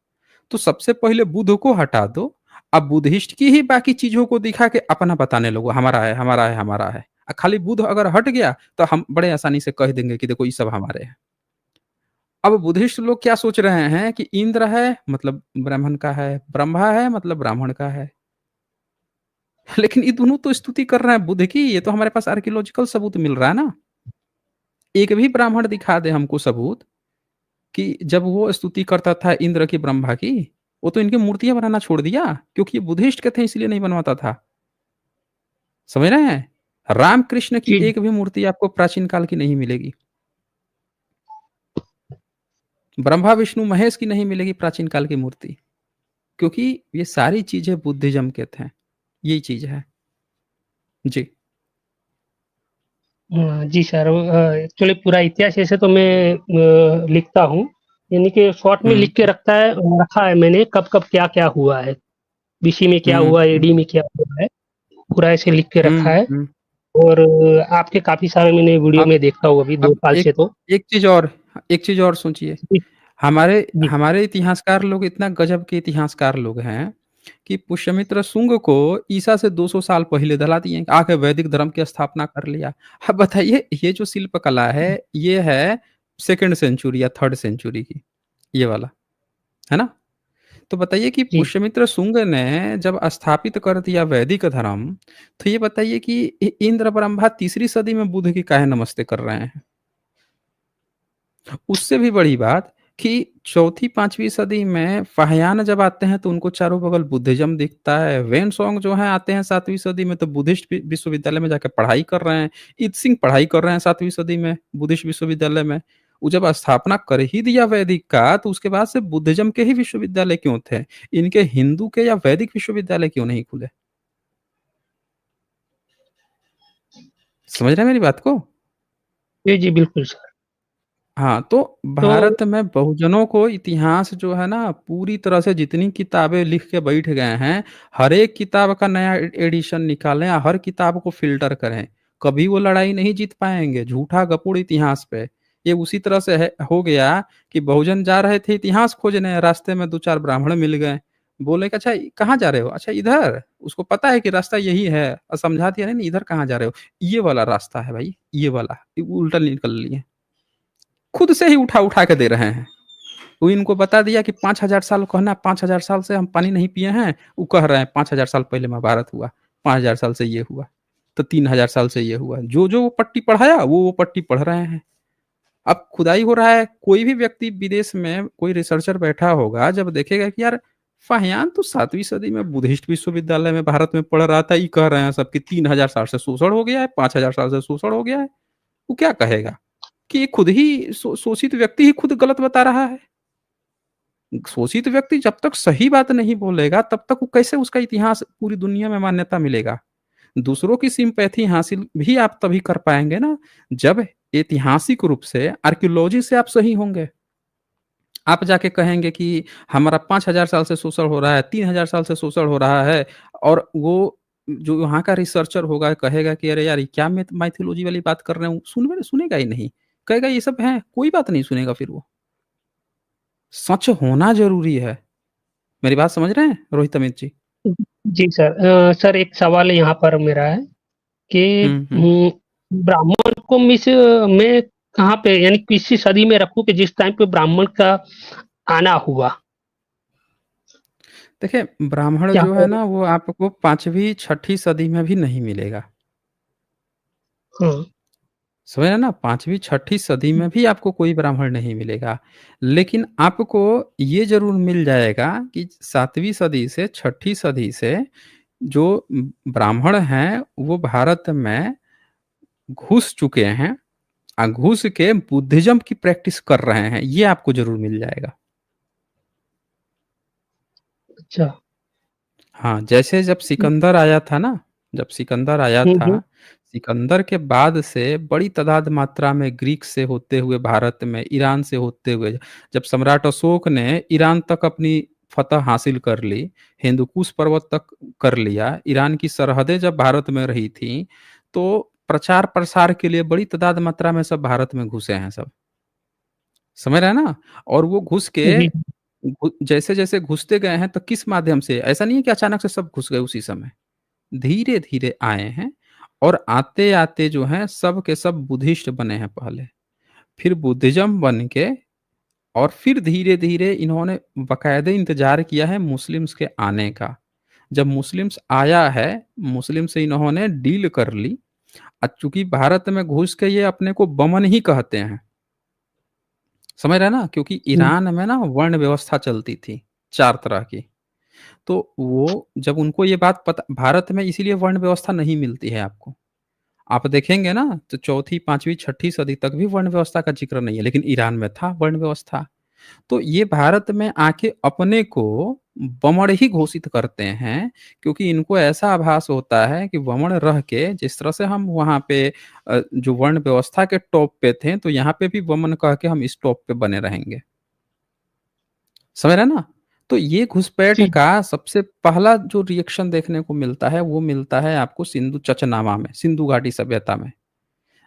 तो सबसे पहले बुद्ध को हटा दो। अब बुद्धिस्ट की ही बाकी चीजों को दिखा के अपना बताने लगो, हमारा है, हमारा है, हमारा है। खाली बुद्ध अगर हट गया, तो हम बड़े आसानी से कह देंगे कि देखो ये सब हमारे हैं। अब बुद्धिस्ट लोग क्या सोच रहे हैं कि इंद्र है मतलब ब्राह्मण का है, ब्रह्मा है मतलब ब्राह्मण का है। लेकिन ये दोनों तो स्तुति कर रहे हैं बुद्ध की। ये तो हमारे पास आर्कियोलॉजिकल सबूत मिल रहा है ना। एक भी ब्राह्मण दिखा दे हमको सबूत कि जब वो स्तुति करता था इंद्र की, ब्रह्मा की, वो तो इनकी मूर्तियां बनाना छोड़ दिया, क्योंकि ये बुद्धिस्ट के थे इसलिए नहीं बनवाता था। समझ रहे हैं? राम कृष्ण की जी, एक भी मूर्ति आपको प्राचीन काल की नहीं मिलेगी। ब्रह्मा विष्णु महेश की नहीं मिलेगी प्राचीन काल की मूर्ति, क्योंकि ये सारी चीजें बुद्धिज्म के थे। यही चीज है। जी। जी सर, एक्चुअली पूरा इतिहास ऐसे तो मैं लिखता हूँ, यानी कि शॉर्ट में हम्म लिख के रखा है मैंने, कब-कब क्या-क्या हुआ है, बीसी में क्या हम्म हुआ, हम्म एडी में क्या हुआ है, पूरा ऐसे लिख के रखा है। हम्म। और आपके काफ़ी सारे मैंने वीडियो अब में देखता हूँ अभी 2 अब साल से तो। एक चीज और, एक चीज और सोचिए। जी, हमारे जी, हमारे इतिहासकार लोग इतना गजब के इतिहासकार लोग हैं कि पुष्यमित्र शुंग को ईसा से 200 साल पहले जला दिए, आके वैदिक धर्म की स्थापना कर लिया। अब बताइए, ये जो शिल्प कला है, ये है सेकंड सेंचुरी या थर्ड सेंचुरी की, ये वाला, है ना? तो बताइए कि जी। पुष्यमित्र शुंग ने जब स्थापित कर दिया वैदिक धर्म, तो ये बताइए कि इंद्र ब्रह्मा तीसरी सदी में बुद्ध की काहे नमस्ते कर रहे हैं? उससे भी बड़ी बात कि चौथी 5वीं सदी में फ़ाहियान जब आते हैं, तो उनको चारों बगल बुद्धिज़्म दिखता है। वेन-सॉन्ग जो हैं आते हैं 7वीं सदी में, तो बुद्धिस्ट विश्वविद्यालय में जाके पढ़ाई कर रहे हैं। इत-सिंह पढ़ाई कर रहे हैं 7वीं सदी में बुद्धिस्ट विश्वविद्यालय में। वो जब स्थापना कर ही दिया वैदिक का, तो उसके बाद से बुद्धिज़्म के ही विश्वविद्यालय क्यों थे? इनके हिंदू के या वैदिक विश्वविद्यालय क्यों नहीं खुले? समझ रहे हैं मेरी बात को? जी, जी, बिल्कुल सर। हाँ, तो तो भारत में बहुजनों को इतिहास जो है ना, पूरी तरह से जितनी किताबें लिख के बैठ गए हैं, हर एक किताब का नया एडिशन निकालें, हर किताब को फ़िल्टर करें। कभी वो लड़ाई नहीं जीत पाएँगे, झूठा गपूड़ इतिहास पे। ये उसी तरह से है हो गया कि बहुजन जा रहे थे इतिहास खोजने, रास्ते में 2-4 ब्राह्मण मिल गए। बोले कि अच्छा कहाँ जा रहे हो? अच्छा इधर? उसको पता है कि रास्ता यही है, समझा दिया, नहीं, नहीं इधर कहाँ जा रहे हो? ये वाला रास्ता है भाई, ये वाला। उल्टा निकल लिए। खुद से ही उठा-उठा के दे रहे हैं। वो इनको बता दिया कि 5000 साल कहना, 5000 साल से हम पानी नहीं पिए हैं। वो कह रहे हैं 5000 साल पहले महाभारत हुआ, 5000 साल से ये हुआ, तो 3000 साल से ये हुआ। जो-जो वो पट्टी पढ़ाया, वो पट्टी पढ़ रहे हैं। अब खुदाई हो रहा है, कोई भी व्यक्ति विदेश में कोई रिसर्चर बैठा होगा, जब देखेगा कि यार फाहियान तो 7वीं सदी में बुद्धिस्ट विश्वविद्यालय में भारत में पढ़ रहा था, ये कह रहे हैं सब कि 3000 साल से शोषण हो गया है, 5000 साल से शोषण हो गया है। वो क्या कहेगा कि ये खुद ही शोषित व्यक्ति ही खुद गलत बता रहा है। शोषित व्यक्ति जब तक सही बात नहीं बोलेगा, तब तक वो कैसे उसका इतिहास पूरी दुनिया में मान्यता मिलेगा। दूसरों की सिंपैथी हासिल भी आप तभी कर पाएँगे ना, जब ऐतिहासिक रूप से आर्कियोलॉजी से आप सही होंगे। आप जाके कहेंगे कि हमारा 5000 साल से शोषण हो रहा है, 3000 साल से शोषण हो रहा है, और वो जो वहाँ का रिसर्चर होगा कहेगा कि अरे यार ये क्या माइथोलॉजी वाली बात कर रहे हो, सुनेगा ही नहीं। कहेगा ये सब है, कोई बात नहीं सुनेगा फिर वो। सच होना ज़रूरी है। मेरी बात समझ रहे हैं रोहित अमित जी? जी सर। सर एक सवाल यहाँ पर मेरा है कि हुँ, हुँ। ब्राह्मण को मैं कहाँ पे यानी किसी सदी में रखूँ कि जिस टाइम पे ब्राह्मण का आना हुआ? देखिए, ब्राह्मण क्या जो है ना वो आपको 5वीं 6ठी सदी में भी नहीं मिलेगा। हाँ, समझ रहे हैं ना? 5वीं 6ठी सदी में भी आपको कोई ब्राह्मण नहीं मिलेगा। लेकिन आपको ये ज़रूर मिल जाएगा कि 7वीं सदी से 6ठी सदी से जो ब्राह्मण हैं, वो भारत में घुस चुके हैं, घुस के बुद्धिज़्म की प्रैक्टिस कर रहे हैं, ये आपको ज़रूर मिल जाएगा। अच्छा। हाँ, जैसे जब सिकंदर आया था ना, जब सिकंदर आया हुँ, था, हुँ। सिकंदर के बाद से बड़ी तादाद मात्रा में ग्रीक से होते हुए भारत में, ईरान से होते हुए, जब सम्राट अशोक ने ईरान तक अपनी फ़तह हासिल कर ली, हिंदुकुश पर्वत तक कर लिया, ईरान की सरहदें जब भारत में रही थीं, तो प्रचार-प्रसार के लिए बड़ी तादाद मात्रा में सब भारत में घुसे हैं सब। समझ रहे हैं ना? और वो घुस के जी, जैसे-जैसे घुसते गए हैं तो किस माध्यम से? ऐसा नहीं है कि अचानक से सब घुस गए उसी समय। धीरे-धीरे आए हैं और आते-आते जो हैं सब के सब बुद्धिस्ट बने हैं पहले। फिर बुद्धिज़्म बन के और फिर धीरे-धीरे इन्होंने बाकायदे इंतज़ार किया है मुस्लिम्स के आने का। जब मुस्लिम्स आया है, मुस्लिम से इन्होंने डील कर ली। चूँकि भारत में घुस के ये अपने को बमन ही कहते हैं। समझ रहे हैं ना? क्योंकि हुँ, ईरान में ना वर्ण व्यवस्था चलती थी, 4 तरह की। तो वो जब उनको ये बात पता भारत में इसीलिए वर्ण व्यवस्था नहीं मिलती है आपको। आप देखेंगे ना तो चौथी, 5वीं, 6ठी सदी तक भी वर्ण व्यवस्था का ज़िक्र नहीं है, लेकिन ईरान में था वर्ण व्यवस्था। तो ये भारत में आके अपने को बमण ही घोषित करते हैं, क्योंकि इनको ऐसा आभास होता है कि बमण रह के जिस तरह से हम वहाँ पे जो वर्ण व्यवस्था के टॉप पे थे, तो यहाँ पे भी वमन कह के हम इस टॉप पे बने रहेंगे। समझ रहे हैं ना? तो ये घुसपैठ जी, का सबसे पहला जो रिएक्शन देखने को मिलता है, वो मिलता है आपको सिंधु चचनामा में, सिंधु घाटी सभ्यता में।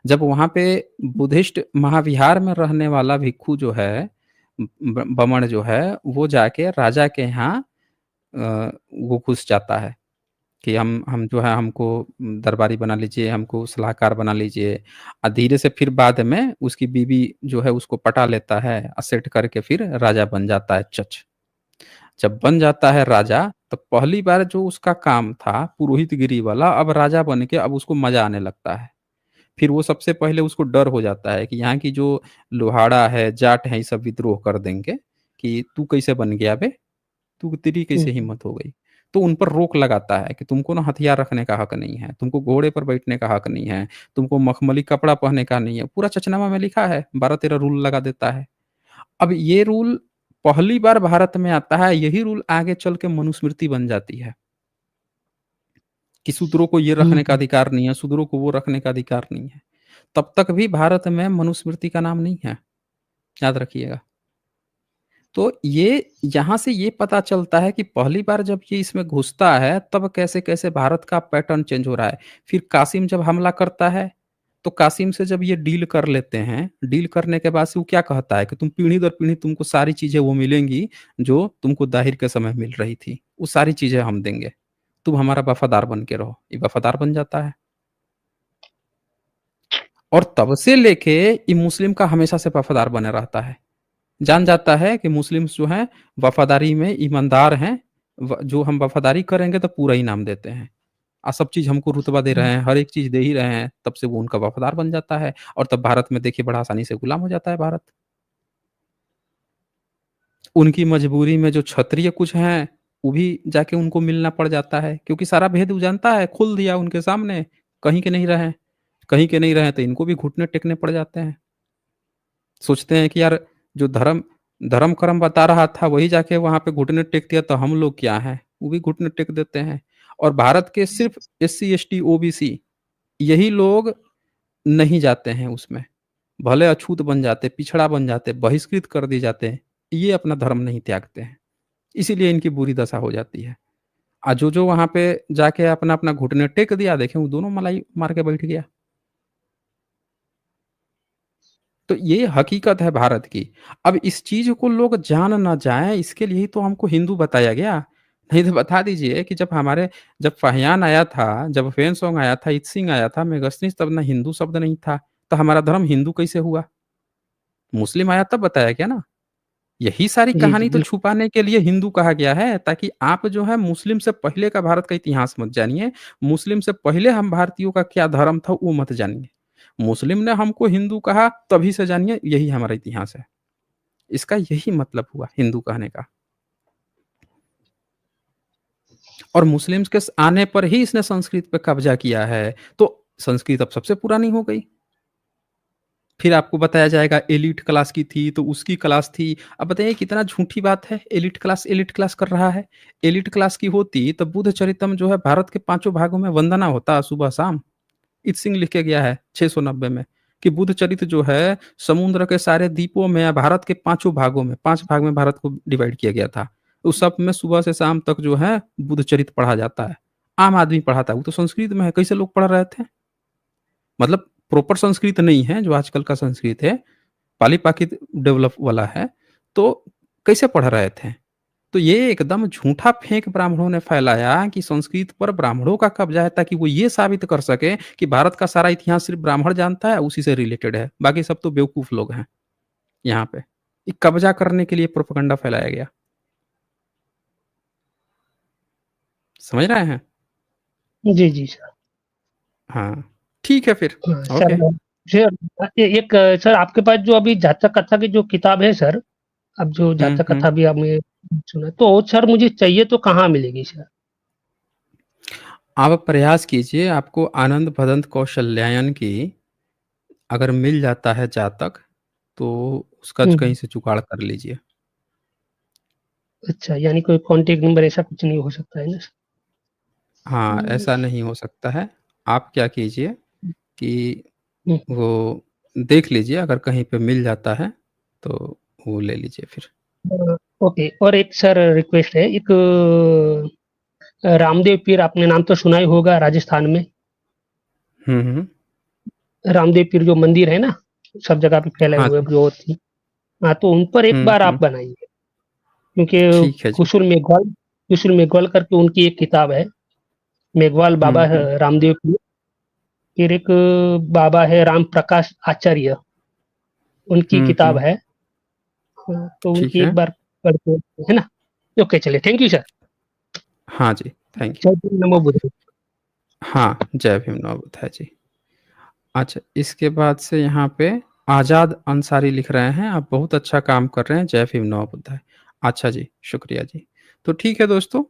जब वहाँ पे बुद्धिस्ट महाविहार में रहने वाला भिक्षु जो है, बमण जो है, वो जाके राजा के यहाँ वो घुस जाता है कि हम जो है हमको दरबारी बना लीजिए, हमको सलाहकार बना लीजिए। धीरे से फिर बाद में उसकी बीवी जो है उसको पटा लेता है, सेट करके फिर राजा बन जाता है चच। जब बन जाता है राजा, तो पहली बार जो उसका काम था पुरोहितगिरी वाला, अब राजा बन के अब उसको मज़ा आने लगता है। फिर वो सबसे पहले उसको डर हो जाता है कि यहाँ की जो लोहाड़ा है, जाट है, ये सब विद्रोह कर देंगे कि तू कैसे बन गया बे? तू तेरी हुँ, कैसे हिम्मत हो गई? तो उन पर रोक लगाता है कि तुमको ना हथियार रखने का हक नहीं है, तुमको घोड़े पर बैठने का हक नहीं है, तुमको मखमली कपड़ा पहनने का नहीं है। पूरा चचनामा में लिखा है, 12-13 रूल लगा देता है। अब ये रूल पहली बार भारत में आता है, यही रूल आगे चल के मनुस्मृति बन जाती है, कि शूद्रों को ये हुँ, रखने का अधिकार नहीं है, शूद्रों को वो रखने का अधिकार नहीं है। तब तक भी भारत में मनुस्मृति का नाम नहीं है, याद रखिएगा। तो ये यहाँ से ये पता चलता है कि पहली बार जब ये इसमें घुसता है, तब कैसे-कैसे भारत का पैटर्न चेंज हो रहा है। फिर कासिम जब हमला करता है, तो कासिम से जब ये डील कर लेते हैं, डील करने के बाद से वो क्या कहता है कि तुम पीढ़ी दर पीढ़ी तुमको सारी चीज़ें वो मिलेंगी, जो तुमको दाहिर के समय मिल रही थी। वो सारी चीज़ें हम देंगे। तुम हमारा वफ़ादार बन के रहो। ये वफ़ादार बन जाता है। और तब से लेके ये मुस्लिम का हमेशा से वफ़ादार बना रहता है। जान जाता है कि मुस्लिम्स जो हैं वफ़ादारी में ईमानदार हैं, जो हम वफ़ादारी करेंगे तो पूरा इनाम देते हैं। सब चीज़ हमको रुतबा दे रहे हैं, हर एक चीज़ दे ही रहे हैं, तब से वो उनका वफ़ादार बन जाता है और तब भारत में देखिए बड़ा आसानी से गुलाम हो जाता है भारत। उनकी मजबूरी में जो क्षत्रिय कुछ हैं, वो भी जाके उनको मिलना पड़ जाता है क्योंकि सारा भेद वो जानता है, खोल दिया उनके सामने, कहीं के नहीं रहे। कहीं के नहीं रहे तो इनको भी घुटने टेकने पड़ जाते हैं। सोचते हैं कि यार जो धर्म धर्म कर्म बता रहा था वही जाके वहाँ पे घुटने टेक दिया तो हम लोग क्या हैं? वो भी घुटने टेक देते हैं। और भारत के सिर्फ़ एससी, एसटी, ओबीसी यही लोग नहीं जाते हैं उसमें। भले अछूत बन जाते, पिछड़ा बन जाते, बहिष्कृत कर दिए जाते हैं, ये अपना धर्म नहीं त्यागते हैं। इसीलिए इनकी बुरी दशा हो जाती है। जो-जो वहाँ पे जाके अपना-अपना घुटने टेक दिया, देखें वो दोनों मलाई मार के बैठ गया। तो ये हकीकत है भारत की। अब इस चीज़ को लोग जान ना जाएँ इसके लिए ही तो हमको हिंदू बताया गया। नहीं तो बता दीजिए कि जब फाहियान आया था, जब फेन सॉन्ग आया था, ईत्सिंग आया था, मेगास्नीच तब ना हिंदू शब्द नहीं था। तो हमारा धर्म हिंदू कैसे हुआ? मुस्लिम आया तब बताया गया ना। यही सारी जी, जी, कहानी तो बिल्कुल। छुपाने के लिए हिंदू कहा गया है ताकि आप जो है मुस्लिम से पहले का भारत का इतिहास मत जानिए। मुस्लिम से पहले हम भारतीयों का क्या धर्म था वो मत जानिए। मुस्लिम ने हमको हिंदू कहा तभी से जानिए यही हमारा इतिहास है। इसका यही मतलब हुआ हिंदू कहने का। और मुस्लिम्स के आने पर ही इसने संस्कृत पे कब्जा किया है। तो संस्कृत अब सबसे पुरानी हो गई। फिर आपको बताया जाएगा एलीट क्लास की थी, तो उसकी क्लास थी। अब बताइए कितना झूठी बात है, एलीट क्लास कर रहा है। एलीट क्लास की होती तब बुद्ध चरितम जो है भारत के 5 भागों में वंदना होता सुबह-शाम। इत सिंह लिख के गया है 690 में कि बुद्ध चरित्र जो है समुद्र के सारे द्वीपों में भारत के 5 भागों में 5 भाग में भारत को डिवाइड किया गया था। उस सब में सुबह से शाम तक जो है बुद्ध चरित्र पढ़ा जाता है। आम आदमी पढ़ाता है, वो तो संस्कृत में है, कैसे लोग पढ़ रहे थे? मतलब प्रॉपर संस्कृत नहीं है जो आजकल का संस्कृत है, पाली-पाकित डेवलप वाला है, तो कैसे पढ़ रहे थे? तो ये एकदम झूठा फेंक ब्राह्मणों ने फैलाया कि संस्कृत पर ब्राह्मणों का कब्जा है ताकि वो ये साबित कर सके कि भारत का सारा इतिहास सिर्फ ब्राह्मण जानता है, उसी से रिलेटेड है। बाकी सब तो बेवकूफ़ लोग हैं यहाँ पे। ये कब्जा करने के लिए प्रोपेगेंडा फैलाया गया। समझ रहे हैं? जी, जी, सर। हाँ, ठीक है फिर। हाँ, ओके। सर एक सर आपके पास जो अभी जातक कथा की जो किताब है सर, अब जो हुँ, जातक हुँ। कथा भी आपने सुना, तो सर मुझे चाहिए तो कहाँ मिलेगी सर? आप प्रयास कीजिए आपको आनंद भदंत कौशल्यायन की अगर मिल जाता है जातक, तो उसका हुँ, कहीं से जुगाड़ कर लीजिए। अच्छा, यानी कोई कॉन्टैक्ट नंबर ऐसा कुछ नहीं हो सकता है ना? हाँ, हुँ, ऐसा नहीं हो सकता है। आप क्या कीजिए कि हुँ, वो देख लीजिए अगर कहीं पे मिल जाता है, तो वो ले लीजिए फिर। ओके और एक सर रिक्वेस्ट है, एक रामदेव पीर आपने नाम तो सुना ही होगा राजस्थान में, हुँ, हुँ। रामदेव पीर जो मंदिर है ना, सब जगह पे फैले हाँ हुए जी। जो थी। हाँ, तो उन पर एक हुँ, बार हुँ। आप बनाइए, क्योंकि ठीक है जी। खुशुल मेघवाल करके उनकी एक किताब है, मेघवाल बाबा हुँ, हुँ। है रामदेव पीर, फिर एक बाबा है राम प्रकाश आचार्य, उनकी हुँ, किताब हुँ। है। हाँ, तो ठीक उनकी एक है। बार पढ़ के है ना? ओके चलिए, थैंक यू सर। हाँ जी, थैंक यू। जय भीम, नमो बुद्ध। हाँ, जय भीम नमो बुद्धाय जी। अच्छा, इसके बाद से यहाँ पे आज़ाद अंसारी लिख रहे हैं, आप बहुत अच्छा काम कर रहे हैं, जय भीम नमो बुद्धाय। अच्छा जी, शुक्रिया जी। तो ठीक है दोस्तों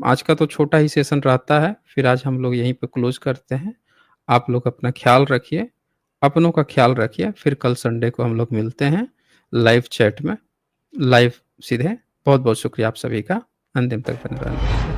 आज का तो छोटा ही सेशन रहता है, फिर आज हम लोग यहीं पे क्लोज़ करते हैं। आप लोग अपना ख़्याल रखिए, अपनों का ख़्याल रखिए, फिर कल संडे को हम लोग मिलते हैं लाइव चैट में, लाइव सीधे। बहुत-बहुत शुक्रिया आप सभी का, अंतिम तक बने रहने के लिए।